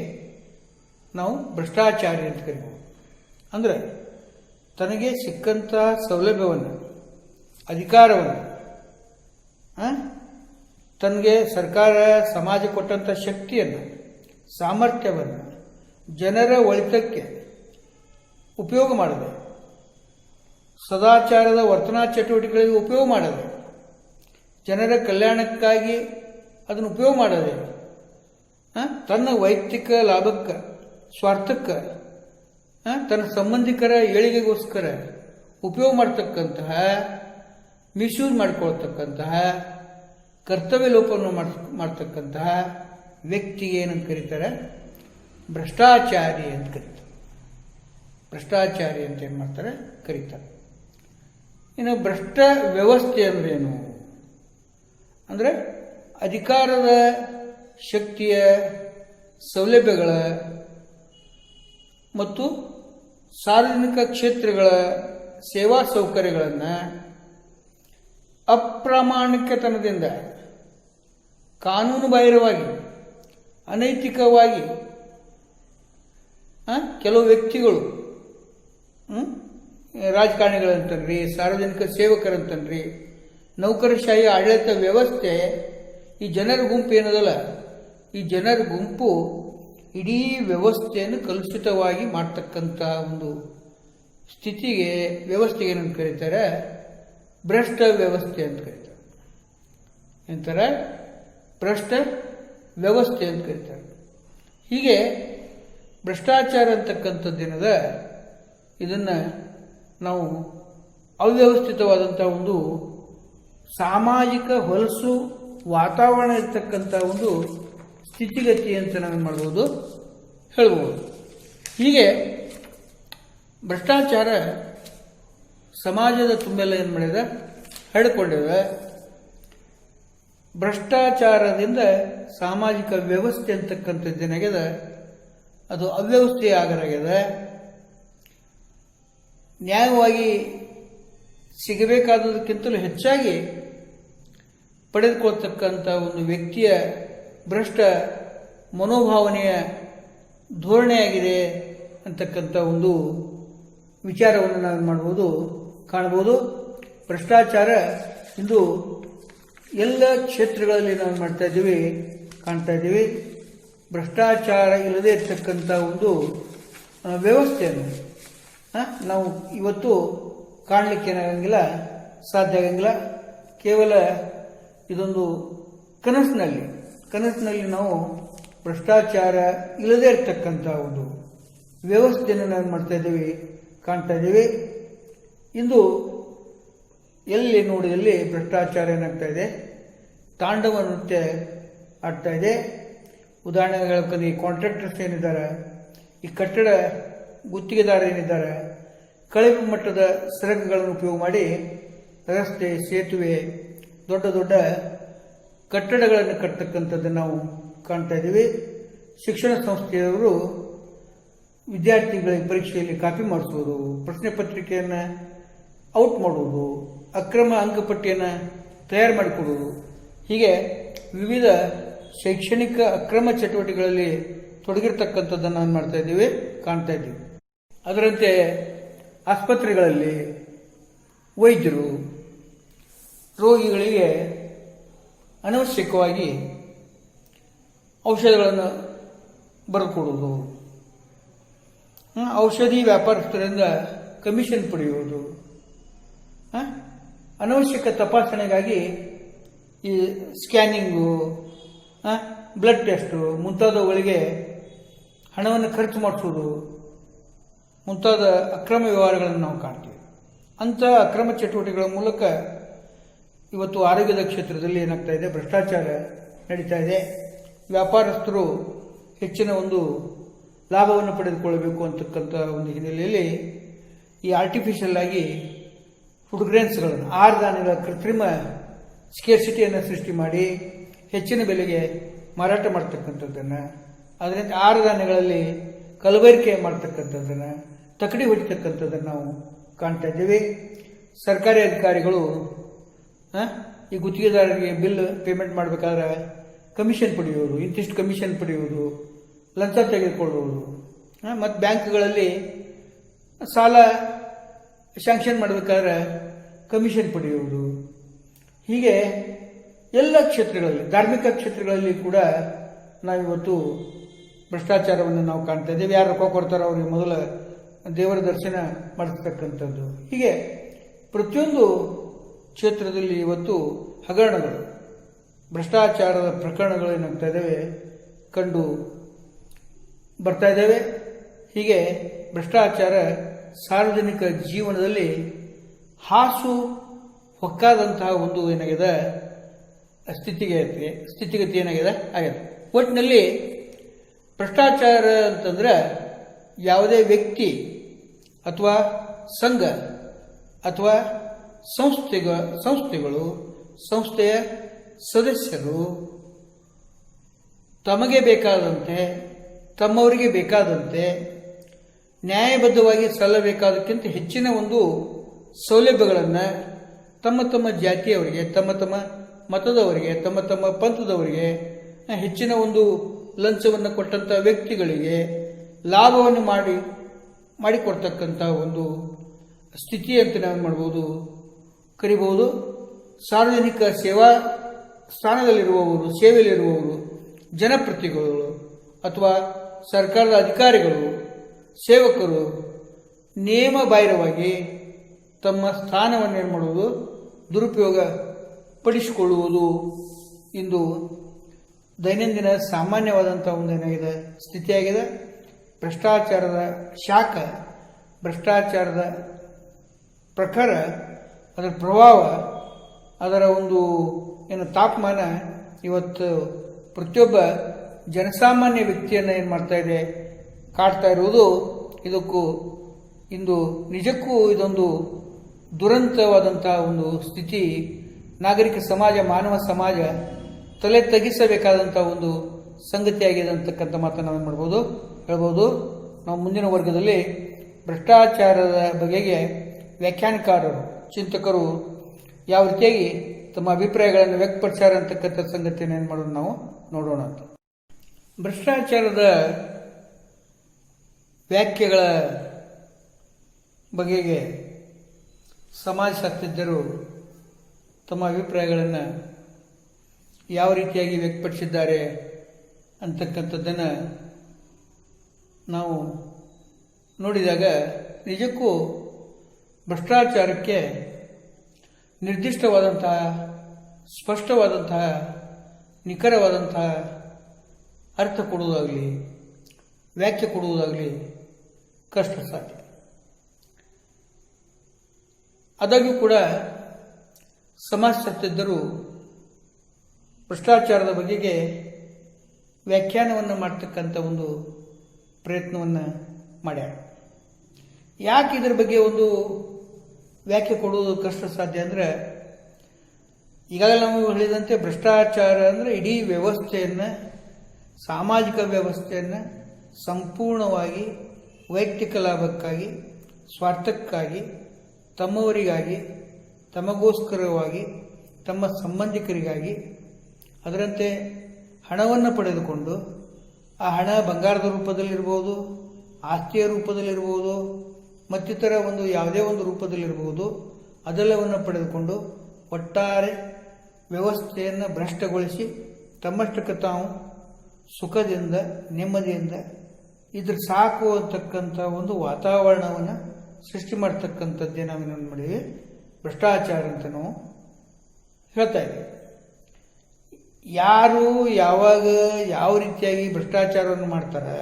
ನಾವು ಭ್ರಷ್ಟಾಚಾರಿ ಅಂತ ಕರಿಬೋದು. ಅಂದರೆ ತನಗೆ ಸಿಕ್ಕಂಥ ಸೌಲಭ್ಯವನ್ನು, ಅಧಿಕಾರವನ್ನು, ತನಗೆ ಸರ್ಕಾರ ಸಮಾಜ ಕೊಟ್ಟಂಥ ಶಕ್ತಿಯನ್ನು, ಸಾಮರ್ಥ್ಯವನ್ನು ಜನರ ಒಳಿತಕ್ಕೆ ಉಪಯೋಗ ಮಾಡದೆ, ಸದಾಚಾರದ ವರ್ತನಾ ಚಟುವಟಿಕೆಗಳಿಗೆ ಉಪಯೋಗ ಮಾಡದೆ, ಜನರ ಕಲ್ಯಾಣಕ್ಕಾಗಿ ಅದನ್ನು ಉಪಯೋಗ ಮಾಡದೆ, ತನ್ನ ವೈಯಕ್ತಿಕ ಲಾಭಕ್ಕೆ, ಸ್ವಾರ್ಥಕ್ಕೆ, ತನ್ನ ಸಂಬಂಧಿಕರ ಏಳಿಗೆಗೋಸ್ಕರ ಉಪಯೋಗ ಮಾಡ್ತಕ್ಕಂತಹ, ಮಿಸ್ಯೂಸ್ ಮಾಡಿಕೊಳ್ತಕ್ಕಂತಹ, ಕರ್ತವ್ಯ ಲೋಪವನ್ನು ಮಾಡ್ತಕ್ಕಂತಹ ವ್ಯಕ್ತಿಗೆ ಏನಂತ ಕರೀತಾರೆ? ಭ್ರಷ್ಟಾಚಾರಿ ಅಂತ ಕರೀತಾರೆ. ಭ್ರಷ್ಟಾಚಾರಿ ಅಂತ ಏನು ಮಾಡ್ತಾರೆ? ಕರೀತಾರೆ. ಇನ್ನು ಭ್ರಷ್ಟ ವ್ಯವಸ್ಥೆ ಅಂದ್ರೇನು ಅಂದರೆ ಅಧಿಕಾರದ ಶಕ್ತಿಯ ಸೌಲಭ್ಯಗಳ ಮತ್ತು ಸಾರ್ವಜನಿಕ ಕ್ಷೇತ್ರಗಳ ಸೇವಾ ಸೌಕರ್ಯಗಳನ್ನು ಅಪ್ರಾಮಾಣಿಕತನದಿಂದ, ಕಾನೂನು ಬಾಹಿರವಾಗಿ, ಅನೈತಿಕವಾಗಿ ಕೆಲವು ವ್ಯಕ್ತಿಗಳು, ರಾಜಕಾರಣಿಗಳಂತನ್ರಿ, ಸಾರ್ವಜನಿಕ ಸೇವಕರಂತನ್ರಿ, ನೌಕರಶಾಹಿ ಆಡಳಿತ ವ್ಯವಸ್ಥೆ, ಈ ಜನರ ಗುಂಪು ಏನದಲ್ಲ, ಈ ಜನರ ಗುಂಪು ಇಡೀ ವ್ಯವಸ್ಥೆಯನ್ನು ಕಲುಷಿತವಾಗಿ ಮಾಡ್ತಕ್ಕಂಥ ಒಂದು ಸ್ಥಿತಿಗೆ, ವ್ಯವಸ್ಥೆಗೆ ಏನಂತ ಕರೀತಾರೆ? ಭ್ರಷ್ಟ ವ್ಯವಸ್ಥೆ ಅಂತ ಕರೀತಾರೆ. ಎಂತಾರೆ? ಭ್ರಷ್ಟ ವ್ಯವಸ್ಥೆ ಅಂತ ಕರೀತಾರೆ. ಹೀಗೆ ಭ್ರಷ್ಟಾಚಾರ ಅಂತಕ್ಕಂಥದ್ದೇನದ, ಇದನ್ನು ನಾವು ಅವ್ಯವಸ್ಥಿತವಾದಂಥ ಒಂದು ಸಾಮಾಜಿಕ ಹೊಲಸು ವಾತಾವರಣ ಇರ್ತಕ್ಕಂಥ ಒಂದು ಸ್ಥಿತಿಗತಿ ಅಂತ ನಾವು ಮಾಡ್ಬೋದು, ಹೇಳ್ಬೋದು. ಹೀಗೆ ಭ್ರಷ್ಟಾಚಾರ ಸಮಾಜದ ತುಂಬೆಲ್ಲ ಏನು ಮಾಡಿದೆ? ಹರಡಿಕೊಂಡಿದೆ. ಭ್ರಷ್ಟಾಚಾರದಿಂದ ಸಾಮಾಜಿಕ ವ್ಯವಸ್ಥೆ ಅಂತಕ್ಕಂಥದ್ದೇನಾಗ್ಯದ, ಅದು ಅವ್ಯವಸ್ಥೆ ಆಗಲಾಗ್ಯದ. ನ್ಯಾಯವಾಗಿ ಸಿಗಬೇಕಾದದಕ್ಕಿಂತಲೂ ಹೆಚ್ಚಾಗಿ ಪಡೆದುಕೊಳ್ತಕ್ಕಂಥ ಒಂದು ವ್ಯಕ್ತಿಯ ಭ್ರಷ್ಟ ಮನೋಭಾವನೆಯ ಧೋರಣೆಯಾಗಿದೆ ಅಂತಕ್ಕಂಥ ಒಂದು ವಿಚಾರವನ್ನು ನಾವು ಮಾಡ್ಬೋದು, ಕಾಣ್ಬೋದು. ಭ್ರಷ್ಟಾಚಾರ ಇಂದು ಎಲ್ಲ ಕ್ಷೇತ್ರಗಳಲ್ಲಿ ನಾವು ಮಾಡ್ತಾ ಇದ್ದೀವಿ, ಕಾಣ್ತಾ ಇದ್ದೀವಿ. ಭ್ರಷ್ಟಾಚಾರ ಇಲ್ಲದೇ ಇರ್ತಕ್ಕಂಥ ಒಂದು ವ್ಯವಸ್ಥೆಯನ್ನು ನಾವು ಇವತ್ತು ಕಾಣಲಿಕ್ಕೆ ಏನಾಗಂಗಿಲ್ಲ, ಸಾಧ್ಯ ಆಗಂಗಿಲ್ಲ. ಕೇವಲ ಇದೊಂದು ಕನಸಿನಲ್ಲಿ ನಾವು ಭ್ರಷ್ಟಾಚಾರ ಇಲ್ಲದೇ ಇರ್ತಕ್ಕಂಥ ಒಂದು ವ್ಯವಸ್ಥೆಯನ್ನು ನಾವು ಮಾಡ್ತಾ ಇದ್ದೀವಿ, ಕಾಣ್ತಾ ಇದ್ದೀವಿ. ಇಂದು ಎಲ್ಲಿ ನೋಡಿದಲ್ಲಿ ಭ್ರಷ್ಟಾಚಾರ ಏನಾಗ್ತಾ ಇದೆ, ತಾಂಡವ ನೃತ್ಯ ಆಗ್ತಾ ಇದೆ. ಉದಾಹರಣೆಗೆ ಹೇಳ್ಕೊಂಡು ಈ ಕಾಂಟ್ರಾಕ್ಟರ್ಸ್ ಏನಿದ್ದಾರೆ, ಈ ಕಟ್ಟಡ ಗುತ್ತಿಗೆದಾರ ಏನಿದ್ದಾರೆ, ಕಳಪೆ ಮಟ್ಟದ ಸರಕುಗಳನ್ನು ಉಪಯೋಗ ಮಾಡಿ ರಸ್ತೆ, ಸೇತುವೆ, ದೊಡ್ಡ ದೊಡ್ಡ ಕಟ್ಟಡಗಳನ್ನು ಕಟ್ಟತಕ್ಕಂಥದ್ದನ್ನು ನಾವು ಕಾಣ್ತಾ ಇದ್ದೀವಿ. ಶಿಕ್ಷಣ ಸಂಸ್ಥೆಯವರು ವಿದ್ಯಾರ್ಥಿಗಳಿಗೆ ಪರೀಕ್ಷೆಯಲ್ಲಿ ಕಾಪಿ ಮಾಡಿಸೋದು, ಪ್ರಶ್ನೆ ಪತ್ರಿಕೆಯನ್ನು ಔಟ್ ಮಾಡುವುದು, ಅಕ್ರಮ ಅಂಕಪಟ್ಟಿಯನ್ನು ತಯಾರು ಮಾಡಿಕೊಡುವುದು, ಹೀಗೆ ವಿವಿಧ ಶೈಕ್ಷಣಿಕ ಅಕ್ರಮ ಚಟುವಟಿಕೆಗಳಲ್ಲಿ ತೊಡಗಿರ್ತಕ್ಕಂಥದ್ದನ್ನು ನಾವು ಮಾಡ್ತಾ ಇದ್ದೀವಿ, ಕಾಣ್ತಾ ಇದ್ದೀವಿ. ಅದರಂತೆ ಆಸ್ಪತ್ರೆಗಳಲ್ಲಿ ವೈದ್ಯರು ರೋಗಿಗಳಿಗೆ ಅನವಶ್ಯಕವಾಗಿ ಔಷಧಗಳನ್ನು ಬರೆದುಕೊಡುವುದು, ಔಷಧಿ ವ್ಯಾಪಾರಸ್ಥರಿಂದ ಕಮಿಷನ್ ಪಡೆಯುವುದು, ಅನವಶ್ಯಕ ತಪಾಸಣೆಗಾಗಿ ಈ ಸ್ಕ್ಯಾನಿಂಗು, ಬ್ಲಡ್ ಟೆಸ್ಟು ಮುಂತಾದವುಗಳಿಗೆ ಹಣವನ್ನು ಖರ್ಚು ಮಾಡಿಸೋದು, ಮುಂತಾದ ಅಕ್ರಮ ವ್ಯವಹಾರಗಳನ್ನು ನಾವು ಕಾಣ್ತೀವಿ. ಅಂಥ ಅಕ್ರಮ ಚಟುವಟಿಕೆಗಳ ಮೂಲಕ ಇವತ್ತು ಆರೋಗ್ಯದ ಕ್ಷೇತ್ರದಲ್ಲಿ ಏನಾಗ್ತಾ ಇದೆ, ಭ್ರಷ್ಟಾಚಾರ ನಡೀತಾ ಇದೆ. ವ್ಯಾಪಾರಸ್ಥರು ಹೆಚ್ಚಿನ ಒಂದು ಲಾಭವನ್ನು ಪಡೆದುಕೊಳ್ಳಬೇಕು ಅಂತಕ್ಕಂಥ ಒಂದು ಹಿನ್ನೆಲೆಯಲ್ಲಿ ಈ ಆರ್ಟಿಫಿಷಿಯಲ್ ಆಗಿ ಫುಡ್ ಗ್ರೇನ್ಸ್ಗಳನ್ನು, ಆಹಾರಧಾನ್ಯಗಳ ಕೃತ್ರಿಮ ಸ್ಕೇರ್ಸಿಟಿಯನ್ನು ಸೃಷ್ಟಿ ಮಾಡಿ ಹೆಚ್ಚಿನ ಬೆಲೆಗೆ ಮಾರಾಟ ಮಾಡ್ತಕ್ಕಂಥದ್ದನ್ನು, ಅದರಿಂದ ಆಹಾರಧಾನ್ಯಗಳಲ್ಲಿ ಕಲಬೆರಕೆ ಮಾಡ್ತಕ್ಕಂಥದ್ದನ್ನು, ತಕಡಿ ಹೊಡಿತಕ್ಕಂಥದ್ದನ್ನು ನಾವು ಕಾಣ್ತಾ ಇದ್ದೀವಿ. ಸರ್ಕಾರಿ ಅಧಿಕಾರಿಗಳು ಈ ಗುತ್ತಿಗೆದಾರರಿಗೆ ಬಿಲ್ ಪೇಮೆಂಟ್ ಮಾಡಬೇಕಾದ್ರೆ ಕಮಿಷನ್ ಪಡೆಯುವುದು, ಇಂತಿಷ್ಟು ಕಮಿಷನ್ ಪಡೆಯುವುದು, ಲಂಚ ತೆಗೆದುಕೊಳ್ಳುವುದು, ಮತ್ತು ಬ್ಯಾಂಕ್ಗಳಲ್ಲಿ ಸಾಲ ಶಾಂಕ್ಷನ್ ಮಾಡಬೇಕಾದ್ರೆ ಕಮಿಷನ್ ಪಡೆಯುವುದು, ಹೀಗೆ ಎಲ್ಲ ಕ್ಷೇತ್ರಗಳಲ್ಲಿ, ಧಾರ್ಮಿಕ ಕ್ಷೇತ್ರಗಳಲ್ಲಿ ಕೂಡ ನಾವಿವತ್ತು ಭ್ರಷ್ಟಾಚಾರವನ್ನು ನಾವು ಕಾಣ್ತಾ ಇದ್ದೇವೆ. ಯಾರು ರೊಕ್ಕ ಕೊಡ್ತಾರೋ ಅವರಿಗೆ ಮೊದಲ ದೇವರ ದರ್ಶನ ಮಾಡಿಸ್ತಕ್ಕಂಥದ್ದು, ಹೀಗೆ ಪ್ರತಿಯೊಂದು ಕ್ಷೇತ್ರದಲ್ಲಿ ಇವತ್ತು ಹಗರಣಗಳು, ಭ್ರಷ್ಟಾಚಾರದ ಪ್ರಕರಣಗಳು ಏನಾಗ್ತಾ ಇದ್ದಾವೆ, ಕಂಡು ಬರ್ತಾ ಇದ್ದಾವೆ. ಹೀಗೆ ಭ್ರಷ್ಟಾಚಾರ ಸಾರ್ವಜನಿಕ ಜೀವನದಲ್ಲಿ ಹಾಸು ಹೊಕ್ಕಾದಂತಹ ಒಂದು ಏನಾಗಿದೆ ಸ್ಥಿತಿಗತಿ ಏನಾಗಿದೆ ಆಗಿದೆ. ಒಟ್ಟಿನಲ್ಲಿ ಭ್ರಷ್ಟಾಚಾರ ಅಂತಂದ್ರೆ ಯಾವುದೇ ವ್ಯಕ್ತಿ ಅಥವಾ ಸಂಘ ಅಥವಾ ಸಂಸ್ಥೆಗಳು, ಸಂಸ್ಥೆಯ ಸದಸ್ಯರು ತಮಗೆ ಬೇಕಾದಂತೆ, ತಮ್ಮವರಿಗೆ ಬೇಕಾದಂತೆ ನ್ಯಾಯಬದ್ಧವಾಗಿ ಸಲ್ಲಬೇಕಾದಕ್ಕಿಂತ ಹೆಚ್ಚಿನ ಒಂದು ಸೌಲಭ್ಯಗಳನ್ನು ತಮ್ಮ ತಮ್ಮ ಜಾತಿಯವರಿಗೆ, ತಮ್ಮ ತಮ್ಮ ಮತದವರಿಗೆ, ತಮ್ಮ ತಮ್ಮ ಪಂಥದವರಿಗೆ, ಹೆಚ್ಚಿನ ಒಂದು ಲಂಚವನ್ನು ಕೊಟ್ಟಂಥ ವ್ಯಕ್ತಿಗಳಿಗೆ ಲಾಭವನ್ನು ಮಾಡಿಕೊಡ್ತಕ್ಕಂಥ ಒಂದು ಸ್ಥಿತಿ ಅಂತ ನಾವು ಮಾಡ್ಬೋದು, ಕರಿಬಹುದು. ಸಾರ್ವಜನಿಕ ಸೇವಾ ಸ್ಥಾನದಲ್ಲಿರುವವರು, ಸೇವೆಯಲ್ಲಿರುವವರು, ಜನಪ್ರತಿನಿಧಿಗಳು ಅಥವಾ ಸರ್ಕಾರದ ಅಧಿಕಾರಿಗಳು, ಸೇವಕರು ನಿಯಮ ಬಾಹಿರವಾಗಿ ತಮ್ಮ ಸ್ಥಾನವನ್ನು ಏನು ಮಾಡುವುದು, ದುರುಪಯೋಗ ಪಡಿಸಿಕೊಳ್ಳುವುದು ಇಂದು ದೈನಂದಿನ ಸಾಮಾನ್ಯವಾದಂಥ ಒಂದು ಏನಾಗಿದೆ ಸ್ಥಿತಿಯಾಗಿದೆ. ಭ್ರಷ್ಟಾಚಾರದ ಶಾಖ, ಭ್ರಷ್ಟಾಚಾರದ ಪ್ರಖರ, ಅದರ ಪ್ರಭಾವ, ಅದರ ಒಂದು ತಾಪಮಾನ ಇವತ್ತು ಪ್ರತಿಯೊಬ್ಬ ಜನಸಾಮಾನ್ಯ ವ್ಯಕ್ತಿಯನ್ನು ಏನು ಮಾಡ್ತಾ ಇದೆ, ಕಾಡ್ತಾ ಇರುವುದು. ಇದಕ್ಕೂ ಇಂದು ನಿಜಕ್ಕೂ ಇದೊಂದು ದುರಂತವಾದಂತಹ ಒಂದು ಸ್ಥಿತಿ. ನಾಗರಿಕ ಸಮಾಜ, ಮಾನವ ಸಮಾಜ ತಲೆ ತಗ್ಗಿಸಬೇಕಾದಂಥ ಒಂದು ಸಂಗತಿಯಾಗಿದೆ ಅಂತಕ್ಕಂಥ ಮಾತನ್ನು ನಾವು ಮಾಡ್ಬೋದು, ಹೇಳ್ಬೋದು. ನಾವು ಮುಂದಿನ ವರ್ಗದಲ್ಲಿ ಭ್ರಷ್ಟಾಚಾರದ ಬಗೆಗೆ ವ್ಯಾಖ್ಯಾನಕಾರರು ಚಿಂತಕರು ಯಾವ ರೀತಿಯಾಗಿ ತಮ್ಮ ಅಭಿಪ್ರಾಯಗಳನ್ನು ವ್ಯಕ್ತಪಡಿಸ್ಯಾರ ಅಂತಕ್ಕಂಥ ಸಂಗತಿಯನ್ನು ಏನು ಮಾಡೋದು ನಾವು ನೋಡೋಣ ಅಂತ. ಭ್ರಷ್ಟಾಚಾರದ ವ್ಯಾಖ್ಯೆಗಳ ಬಗೆಗೆ ಸಮಾಜಶಾಸ್ತ್ರಜ್ಞರು ತಮ್ಮ ಅಭಿಪ್ರಾಯಗಳನ್ನು ಯಾವ ರೀತಿಯಾಗಿ ವ್ಯಕ್ತಪಡಿಸಿದ್ದಾರೆ ಅಂತಕ್ಕಂಥದ್ದನ್ನು ನಾವು ನೋಡಿದಾಗ ನಿಜಕ್ಕೂ ಭ್ರಷ್ಟಾಚಾರಕ್ಕೆ ನಿರ್ದಿಷ್ಟವಾದಂತಹ ಸ್ಪಷ್ಟವಾದಂತಹ ನಿಖರವಾದಂತಹ ಅರ್ಥ ಕೊಡುವುದಾಗಲಿ ವ್ಯಾಖ್ಯೆ ಕೊಡುವುದಾಗಲಿ ಕಷ್ಟ ಸಾಧ್ಯ. ಆದಾಗ್ಯೂ ಕೂಡ ಸಮಾಜಶಾಸ್ತ್ರಜ್ಞರು ಭ್ರಷ್ಟಾಚಾರದ ಬಗೆಗೆ ವ್ಯಾಖ್ಯಾನವನ್ನು ಮಾಡ್ತಕ್ಕಂಥ ಒಂದು ಪ್ರಯತ್ನವನ್ನು ಮಾಡ್ಯಾರ. ಯಾಕೆ ಇದರ ಬಗ್ಗೆ ಒಂದು ವ್ಯಾಖ್ಯೆ ಕೊಡುವುದು ಕಷ್ಟ ಸಾಧ್ಯ ಅಂದರೆ, ಈಗಾಗಲೇ ನಾವು ಹೇಳಿದಂತೆ ಭ್ರಷ್ಟಾಚಾರ ಅಂದರೆ ಇಡೀ ವ್ಯವಸ್ಥೆಯನ್ನು, ಸಾಮಾಜಿಕ ವ್ಯವಸ್ಥೆಯನ್ನು ಸಂಪೂರ್ಣವಾಗಿ ವೈಯಕ್ತಿಕ ಲಾಭಕ್ಕಾಗಿ, ಸ್ವಾರ್ಥಕ್ಕಾಗಿ, ತಮ್ಮವರಿಗಾಗಿ, ತಮಗೋಸ್ಕರವಾಗಿ, ತಮ್ಮ ಸಂಬಂಧಿಕರಿಗಾಗಿ ಅದರಂತೆ ಹಣವನ್ನು ಪಡೆದುಕೊಂಡು ಆ ಹಣ ಬಂಗಾರದ ರೂಪದಲ್ಲಿರ್ಬೋದು, ಆಸ್ತಿಯ ರೂಪದಲ್ಲಿರ್ಬೋದು, ಮತ್ತಿತರ ಒಂದು ಯಾವುದೇ ಒಂದು ರೂಪದಲ್ಲಿರ್ಬೋದು, ಅದೆಲ್ಲವನ್ನು ಪಡೆದುಕೊಂಡು ಒಟ್ಟಾರೆ ವ್ಯವಸ್ಥೆಯನ್ನು ಭ್ರಷ್ಟಗೊಳಿಸಿ ತಮ್ಮಷ್ಟಕ್ಕೆ ತಾವು ಸುಖದಿಂದ ನೆಮ್ಮದಿಯಿಂದ ಇದ್ರ ಸಾಕು ಅಂತಕ್ಕಂಥ ಒಂದು ವಾತಾವರಣವನ್ನು ಸೃಷ್ಟಿ ಮಾಡ್ತಕ್ಕಂಥದ್ದೇ ನಾವೇನು ಮಾಡಿದ್ವಿ ಭ್ರಷ್ಟಾಚಾರ ಅಂತ ನಾವು ಹೇಳ್ತಾ ಇದ್ದೀವಿ. ಯಾರು ಯಾವಾಗ ಯಾವ ರೀತಿಯಾಗಿ ಭ್ರಷ್ಟಾಚಾರವನ್ನು ಮಾಡ್ತಾರೆ,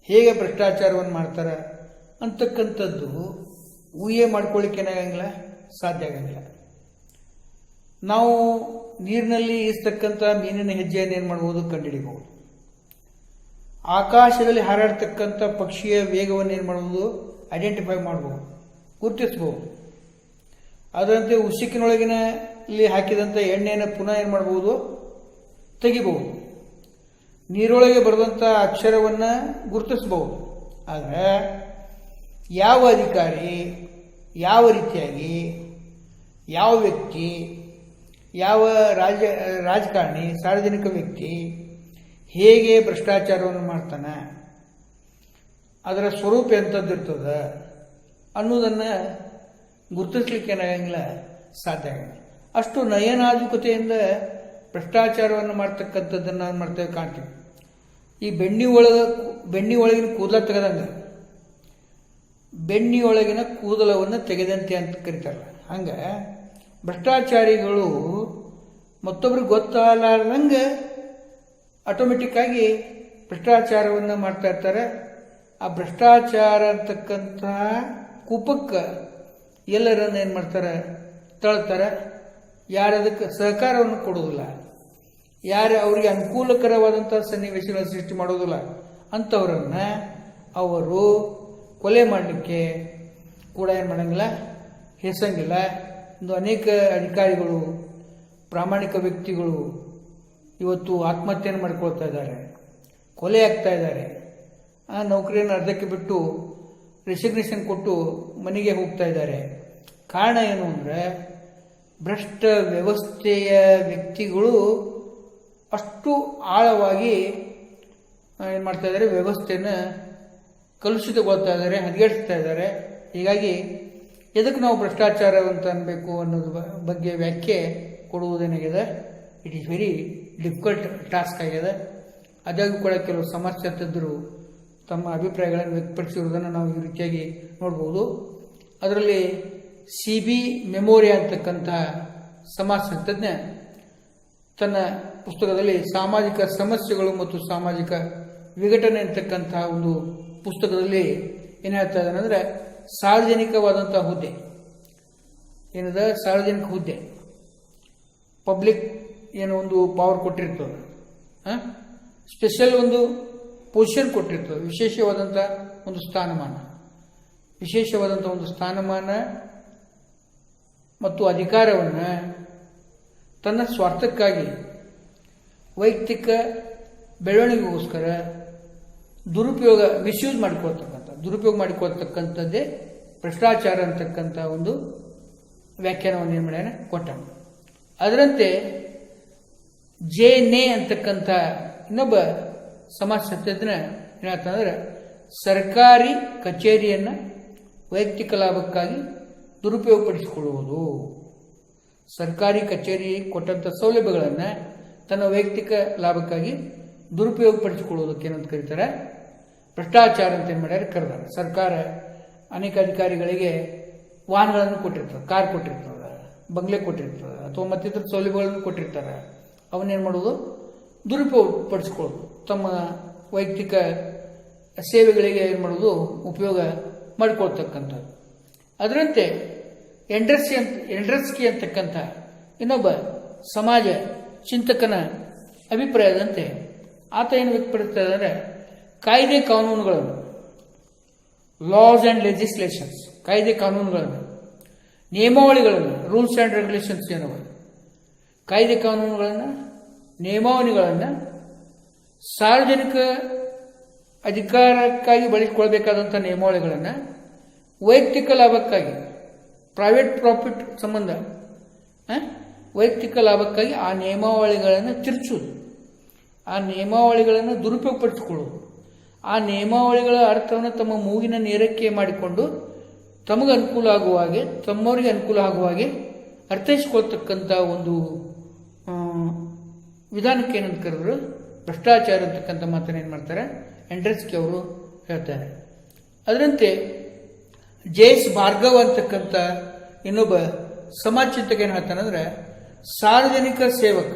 ಹೇಗೆ ಭ್ರಷ್ಟಾಚಾರವನ್ನು ಮಾಡ್ತಾರೆ ಅಂತಕ್ಕಂಥದ್ದು ಊಹೆ ಮಾಡ್ಕೊಳ್ಳಿಕ್ಕೆ ಏನಾಗಂಗಿಲ್ಲ, ಸಾಧ್ಯ ಆಗಂಗಿಲ್ಲ. ನಾವು ನೀರಿನಲ್ಲಿ ಈಸ್ತಕ್ಕಂಥ ಮೀನಿನ ಹೆಜ್ಜೆಯನ್ನು ಏನು ಮಾಡ್ಬೋದು, ಕಂಡುಹಿಡಿಬಹುದು. ಆಕಾಶದಲ್ಲಿ ಹಾರಾಡ್ತಕ್ಕಂಥ ಪಕ್ಷಿಯ ವೇಗವನ್ನು ಏನು ಮಾಡ್ಬೋದು, ಐಡೆಂಟಿಫೈ ಮಾಡ್ಬೋದು, ಗುರುತಿಸ್ಬೋದು. ಅದರಂತೆ ಉಸುಕಿನೊಳಗಿನಲ್ಲಿ ಹಾಕಿದಂಥ ಎಣ್ಣೆಯನ್ನು ಪುನಃ ಏನು ಮಾಡ್ಬೋದು, ತೆಗಿಬಹುದು. ನೀರೊಳಗೆ ಬರೆದಂಥ ಅಕ್ಷರವನ್ನು ಗುರುತಿಸಬಹುದು. ಆದರೆ ಯಾವ ಅಧಿಕಾರಿ, ಯಾವ ರೀತಿಯಾಗಿ, ಯಾವ ವ್ಯಕ್ತಿ, ಯಾವ ರಾಜಕಾರಣಿ, ಸಾರ್ವಜನಿಕ ವ್ಯಕ್ತಿ ಹೇಗೆ ಭ್ರಷ್ಟಾಚಾರವನ್ನು ಮಾಡ್ತಾನೆ, ಅದರ ಸ್ವರೂಪ ಎಂಥದ್ದಿರ್ತದೆ ಅನ್ನೋದನ್ನು ಗುರುತಿಸ್ಲಿಕ್ಕೆ ಏನಾಗಂಗಿಲ್ಲ, ಸಾಧ್ಯ ಆಗಂಗಿಲ್ಲ. ಅಷ್ಟು ನಯನಾಜುಕತೆಯಿಂದ ಭ್ರಷ್ಟಾಚಾರವನ್ನು ಮಾಡ್ತಕ್ಕಂಥದ್ದನ್ನು ನಾವು ಮಾಡ್ತೇವೆ, ಕಾಣ್ತೀವಿ. ಈ ಬೆಣ್ಣಿ ಒಳಗಿನ ಕೂದಲ ತೆಗೆದಂಗೆ, ಬೆಣ್ಣಿಯೊಳಗಿನ ಕೂದಲವನ್ನು ತೆಗೆದಂತೆ ಅಂತ ಕರೀತಾರಲ್ಲ, ಹಂಗೆ ಭ್ರಷ್ಟಾಚಾರಿಗಳು ಮತ್ತೊಬ್ರಿಗೆ ಗೊತ್ತಾಗಲಾರ್ದಂಗೆ ಆಟೋಮೆಟಿಕ್ ಆಗಿ ಭ್ರಷ್ಟಾಚಾರವನ್ನು ಮಾಡ್ತಾ ಇರ್ತಾರೆ. ಆ ಭ್ರಷ್ಟಾಚಾರ ಅಂತಕ್ಕಂಥ ಕೂಪಕ್ಕೆ ಎಲ್ಲರನ್ನು ಏನು ಮಾಡ್ತಾರೆ, ತಳ್ತಾರೆ. ಯಾರದಕ್ಕೆ ಸಹಕಾರವನ್ನು ಕೊಡೋದಿಲ್ಲ, ಯಾರು ಅವರಿಗೆ ಅನುಕೂಲಕರವಾದಂಥ ಸನ್ನಿವೇಶಗಳನ್ನು ಸೃಷ್ಟಿ ಮಾಡೋದಿಲ್ಲ ಅಂಥವರನ್ನು ಅವರು ಕೊಲೆ ಮಾಡಲಿಕ್ಕೆ ಕೂಡ ಏನು ಮಾಡಂಗಿಲ್ಲ, ಹೆಸಂಗಿಲ್ಲ. ಒಂದು ಅನೇಕ ಅಧಿಕಾರಿಗಳು, ಪ್ರಾಮಾಣಿಕ ವ್ಯಕ್ತಿಗಳು ಇವತ್ತು ಆತ್ಮಹತ್ಯೆಯನ್ನು ಮಾಡ್ಕೊಳ್ತಾ ಇದ್ದಾರೆ, ಕೊಲೆ ಆಗ್ತಾ ಇದ್ದಾರೆ. ಆ ನೌಕರಿಯನ್ನು ಅರ್ಧಕ್ಕೆ ಬಿಟ್ಟು ರೆಸಿಗ್ನೇಷನ್ ಕೊಟ್ಟು ಮನೆಗೆ ಹೋಗ್ತಾ ಇದ್ದಾರೆ. ಕಾರಣ ಏನು ಅಂದರೆ ಭ್ರಷ್ಟ ವ್ಯವಸ್ಥೆಯ ವ್ಯಕ್ತಿಗಳು ಅಷ್ಟು ಆಳವಾಗಿ ಏನು ಮಾಡ್ತಾ ಇದ್ದಾರೆ, ವ್ಯವಸ್ಥೆಯನ್ನು ಕಲುಷಿತಗೊಳ್ತಾ ಇದ್ದಾರೆ, ಹದಗೆಡಿಸ್ತಾ ಇದ್ದಾರೆ. ಹೀಗಾಗಿ ಎದಕ್ಕೆ ನಾವು ಭ್ರಷ್ಟಾಚಾರವಂತ ಅನ್ಬೇಕು ಅನ್ನೋದ್ರ ಬಗ್ಗೆ ವ್ಯಾಖ್ಯೆ ಕೊಡುವುದೇನಾಗಿದೆ, it is very difficult task ಆಗಿದೆ. ಅದಾಗೂ ಕೂಡ ಕೆಲವು ಸಮಾಜಶಾಸ್ತ್ರಜ್ಞರು ತಮ್ಮ ಅಭಿಪ್ರಾಯಗಳನ್ನು ವ್ಯಕ್ತಪಡಿಸಿರುವುದನ್ನು ನಾವು ಈ ರೀತಿಯಾಗಿ ನೋಡ್ಬೋದು. ಅದರಲ್ಲಿ CB ಮೆಮೋರಿಯಾ ಅಂತಕ್ಕಂಥ ಸಮಾಜಶಾಸ್ತ್ರಜ್ಞ ತನ್ನ ಪುಸ್ತಕದಲ್ಲಿ ಸಾಮಾಜಿಕ ಸಮಸ್ಯೆಗಳು ಮತ್ತು ಸಾಮಾಜಿಕ ವಿಘಟನೆ ಅಂತಕ್ಕಂಥ ಒಂದು ಪುಸ್ತಕದಲ್ಲಿ ಏನು ಹೇಳ್ತಾ ಇದ್ದಾನೆ ಅಂದರೆ, ಸಾರ್ವಜನಿಕವಾದಂಥ ಹುದ್ದೆ ಏನದ, ಸಾರ್ವಜನಿಕ ಹುದ್ದೆ, ಪಬ್ಲಿಕ್ ಏನೋ ಒಂದು ಪವರ್ ಕೊಟ್ಟಿರ್ತದೆ, ಸ್ಪೆಷಲ್ ಒಂದು ಪೊಸಿಷನ್ ಕೊಟ್ಟಿರ್ತದೆ, ವಿಶೇಷವಾದಂಥ ಒಂದು ಸ್ಥಾನಮಾನ ಮತ್ತು ಅಧಿಕಾರವನ್ನು ತನ್ನ ಸ್ವಾರ್ಥಕ್ಕಾಗಿ, ವೈಯಕ್ತಿಕ ಬೆಳವಣಿಗೆಗೋಸ್ಕರ ಮಿಸ್ಯೂಸ್ ಮಾಡಿಕೊಳ್ತಕ್ಕಂಥದ್ದೇ ಭ್ರಷ್ಟಾಚಾರ ಅಂತಕ್ಕಂಥ ಒಂದು ವ್ಯಾಖ್ಯಾನವನ್ನು ಏನು ಮಾಡ್ಯಾನ ಕೊಟ್ಟ. ಅದರಂತೆ ಜೆ.ನೆ ಅಂತಕ್ಕಂಥ ಇನ್ನೊಬ್ಬ ಸಮಾಜಶಾಸ್ತ್ರಜ್ಞ ಏನಾಗ್ತಂದ್ರೆ ಸರ್ಕಾರಿ ಕಚೇರಿಯನ್ನ ವೈಯಕ್ತಿಕ ಲಾಭಕ್ಕಾಗಿ ದುರುಪಯೋಗಪಡಿಸಿಕೊಳ್ಳುವುದು, ಸರ್ಕಾರಿ ಕಚೇರಿ ಕೊಟ್ಟಂಥ ಸೌಲಭ್ಯಗಳನ್ನು ತನ್ನ ವೈಯಕ್ತಿಕ ಲಾಭಕ್ಕಾಗಿ ದುರುಪಯೋಗಪಡಿಸಿಕೊಳ್ಳುವುದಕ್ಕೆ ಏನಂತ ಕರೀತಾರೆ, ಭ್ರಷ್ಟಾಚಾರ ಅಂತ ಏನು ಮಾಡ್ಯಾರ ಕರೆದಾರೆ. ಸರ್ಕಾರ ಅನೇಕ ಅಧಿಕಾರಿಗಳಿಗೆ ವಾಹನಗಳನ್ನು ಕೊಟ್ಟಿರ್ತದೆ, ಕಾರ್ ಕೊಟ್ಟಿರ್ತದೆ, ಬಂಗ್ಲೆ ಕೊಟ್ಟಿರ್ತದೆ, ಅಥವಾ ಮತ್ತಿತರ ಸೌಲಭ್ಯಗಳನ್ನು ಕೊಟ್ಟಿರ್ತಾರೆ. ಅವನ್ನೇನು ಮಾಡೋದು, ದುರುಪಯೋಗಪಡಿಸಿಕೊಳ್ಳೋದು, ತಮ್ಮ ವೈಯಕ್ತಿಕ ಸೇವೆಗಳಿಗೆ ಏನು ಮಾಡೋದು, ಉಪಯೋಗ ಮಾಡಿಕೊಳ್ತಕ್ಕಂಥದ್ದು. ಅದರಂತೆ ಎಂಡ್ರಸ್ಕಿ ಅಂತಕ್ಕಂಥ ಇನ್ನೊಬ್ಬ ಸಮಾಜ ಚಿಂತಕನ ಅಭಿಪ್ರಾಯದಂತೆ ಆತ ಏನು ವ್ಯಕ್ತಪಡಿಸ್ತಾ ಇದ್ದಾರೆ, ಕಾಯ್ದೆ ಕಾನೂನುಗಳನ್ನು, ಲಾಸ್ ಆ್ಯಂಡ್ ಲೆಜಿಸ್ಲೇಷನ್ಸ್, ಕಾಯ್ದೆ ಕಾನೂನುಗಳನ್ನು, ನಿಯಮಾವಳಿಗಳನ್ನು, ರೂಲ್ಸ್ ಆ್ಯಂಡ್ ರೆಗ್ಯುಲೇಷನ್ಸ್ ಏನವ, ಕಾಯ್ದೆ ಕಾನೂನುಗಳನ್ನು, ನಿಯಮಾವಳಿಗಳನ್ನು ಸಾರ್ವಜನಿಕ ಅಧಿಕಾರಕ್ಕಾಗಿ ಬಳಸಿಕೊಳ್ಬೇಕಾದಂಥ ನಿಯಮಾವಳಿಗಳನ್ನು ವೈಯಕ್ತಿಕ ಲಾಭಕ್ಕಾಗಿ, ಪ್ರೈವೇಟ್ ಪ್ರಾಫಿಟ್ ಸಂಬಂಧ ವೈಯಕ್ತಿಕ ಲಾಭಕ್ಕಾಗಿ ಆ ನಿಯಮಾವಳಿಗಳನ್ನು ತಿರುಚುವುದು, ಆ ನಿಯಮಾವಳಿಗಳನ್ನು ದುರುಪಯೋಗಪಡಿಸಿಕೊಳ್ಳುವುದು, ಆ ನಿಯಮಾವಳಿಗಳ ಅರ್ಥವನ್ನು ತಮ್ಮ ಮೂಗಿನ ನೇರಕ್ಕೆ ಮಾಡಿಕೊಂಡು ತಮಗೆ ಅನುಕೂಲ ಆಗುವ ಹಾಗೆ, ತಮ್ಮವರಿಗೆ ಅನುಕೂಲ ಆಗುವ ಹಾಗೆ ಅರ್ಥೈಸಿಕೊಳ್ತಕ್ಕಂಥ ಒಂದು ವಿಧಾನಕ್ಕೆ ಏನಂತ ಕರೆದ್ರು, ಭ್ರಷ್ಟಾಚಾರ ಅಂತಕ್ಕಂಥ ಮಾತನ್ನು ಏನು ಮಾಡ್ತಾರೆ, ಎಂಡ್ರಸ್ಕಿ ಅವರು ಹೇಳ್ತಾರೆ. ಅದರಂತೆ ಜೆ.ಎಸ್. ಭಾರ್ಗವ್ ಅಂತಕ್ಕಂಥ ಇನ್ನೊಬ್ಬ ಸಮಾಜ ಚಿಂತಕ ಏನು ಹೇಳ್ತಾನಂದ್ರೆ, ಸಾರ್ವಜನಿಕ ಸೇವಕ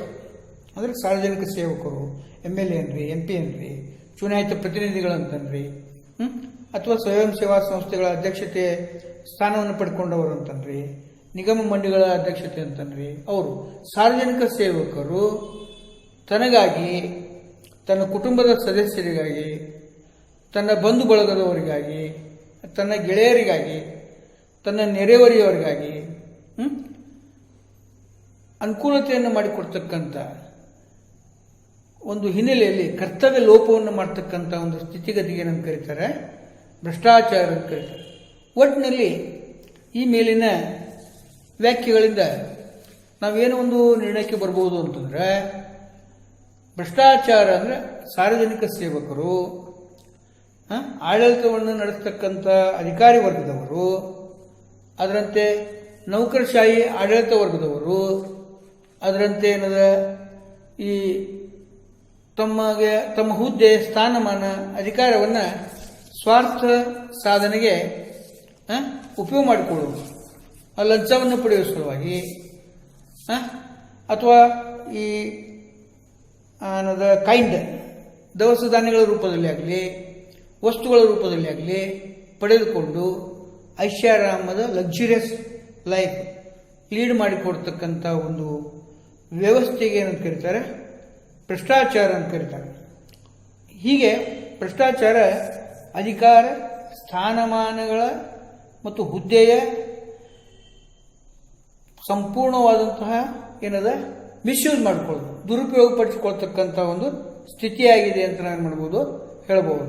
ಅಂದ್ರೆ ಸಾರ್ವಜನಿಕ ಸೇವಕರು, MLA ಅನ್ರಿ, MP ಅನ್ರಿ, ಚುನಾಯಿತ ಪ್ರತಿನಿಧಿಗಳಂತನ್ರಿ, ಅಥವಾ ಸ್ವಯಂ ಸೇವಾ ಸಂಸ್ಥೆಗಳ ಅಧ್ಯಕ್ಷತೆ ಸ್ಥಾನವನ್ನು ಪಡ್ಕೊಂಡವರು ಅಂತನ್ರಿ, ನಿಗಮ ಮಂಡಳಿಗಳ ಅಧ್ಯಕ್ಷತೆ ಅಂತನ್ರಿ, ಅವರು ಸಾರ್ವಜನಿಕ ಸೇವಕರು ತನಗಾಗಿ, ತನ್ನ ಕುಟುಂಬದ ಸದಸ್ಯರಿಗಾಗಿ, ತನ್ನ ಬಂಧು ಬಳಗದವರಿಗಾಗಿ, ತನ್ನ ಗೆಳೆಯರಿಗಾಗಿ, ತನ್ನ ನೆರೆಹೊರೆಯವರಿಗಾಗಿ ಅನುಕೂಲತೆಯನ್ನು ಮಾಡಿಕೊಡ್ತಕ್ಕಂಥ ಒಂದು ಹಿನ್ನೆಲೆಯಲ್ಲಿ ಕರ್ತವ್ಯ ಲೋಪವನ್ನು ಮಾಡ್ತಕ್ಕಂಥ ಒಂದು ಸ್ಥಿತಿಗತಿಗೆ ಏನಂತ ಕರೀತಾರೆ, ಭ್ರಷ್ಟಾಚಾರ ಅಂತ ಕರೀತಾರೆ. ಒಟ್ಟಿನಲ್ಲಿ ಈ ಮೇಲಿನ ವ್ಯಾಖ್ಯೆಗಳಿಂದ ನಾವೇನೋ ಒಂದು ನಿರ್ಣಯಕ್ಕೆ ಬರ್ಬೋದು ಅಂತಂದ್ರೆ, ಭ್ರಷ್ಟಾಚಾರ ಅಂದರೆ ಸಾರ್ವಜನಿಕ ಸೇವಕರು, ಆಡಳಿತವನ್ನು ನಡೆಸ್ತಕ್ಕಂಥ ಅಧಿಕಾರಿ ವರ್ಗದವರು, ಅದರಂತೆ ನೌಕರಶಾಹಿ ಆಡಳಿತ ವರ್ಗದವರು, ಅದರಂತೆ ಏನದ ಈ ತಮ್ಮ ಹುದ್ದೆ, ಸ್ಥಾನಮಾನ, ಅಧಿಕಾರವನ್ನು ಸ್ವಾರ್ಥ ಸಾಧನೆಗೆ ಉಪಯೋಗ ಮಾಡಿಕೊಳ್ಳುವುದು, ಲಂಚವನ್ನು ಪಡೆಯುವ ಸಲುವಾಗಿ, ಅಥವಾ ಈ ದವಸ ಧಾನ್ಯಗಳ ರೂಪದಲ್ಲಿ ಆಗಲಿ, ವಸ್ತುಗಳ ರೂಪದಲ್ಲಿ ಆಗಲಿ ಪಡೆದುಕೊಂಡು ಐಷಾರಾಮದ ಲಕ್ಸುರಿಯಸ್ ಲೈಫ್ ಲೀಡ್ ಮಾಡಿಕೊಡ್ತಕ್ಕಂಥ ಒಂದು ವ್ಯವಸ್ಥೆಗೆ ಏನಂತ ಕರೀತಾರೆ, ಭ್ರಷ್ಟಾಚಾರ ಅಂತ ಕರೀತಾರೆ. ಹೀಗೆ ಭ್ರಷ್ಟಾಚಾರ ಅಧಿಕಾರ, ಸ್ಥಾನಮಾನಗಳ ಮತ್ತು ಹುದ್ದೆಯ ಸಂಪೂರ್ಣವಾದಂತಹ ಏನದ ಮಿಸ್ಯೂಸ್ ಮಾಡಿಕೊಳ್ಳೋದು, ದುರುಪಯೋಗಪಡಿಸಿಕೊಳ್ತಕ್ಕಂಥ ಒಂದು ಸ್ಥಿತಿಯಾಗಿದೆ ಅಂತ ನಾನು ಮಾಡ್ಬೋದು, ಹೇಳ್ಬೋದು.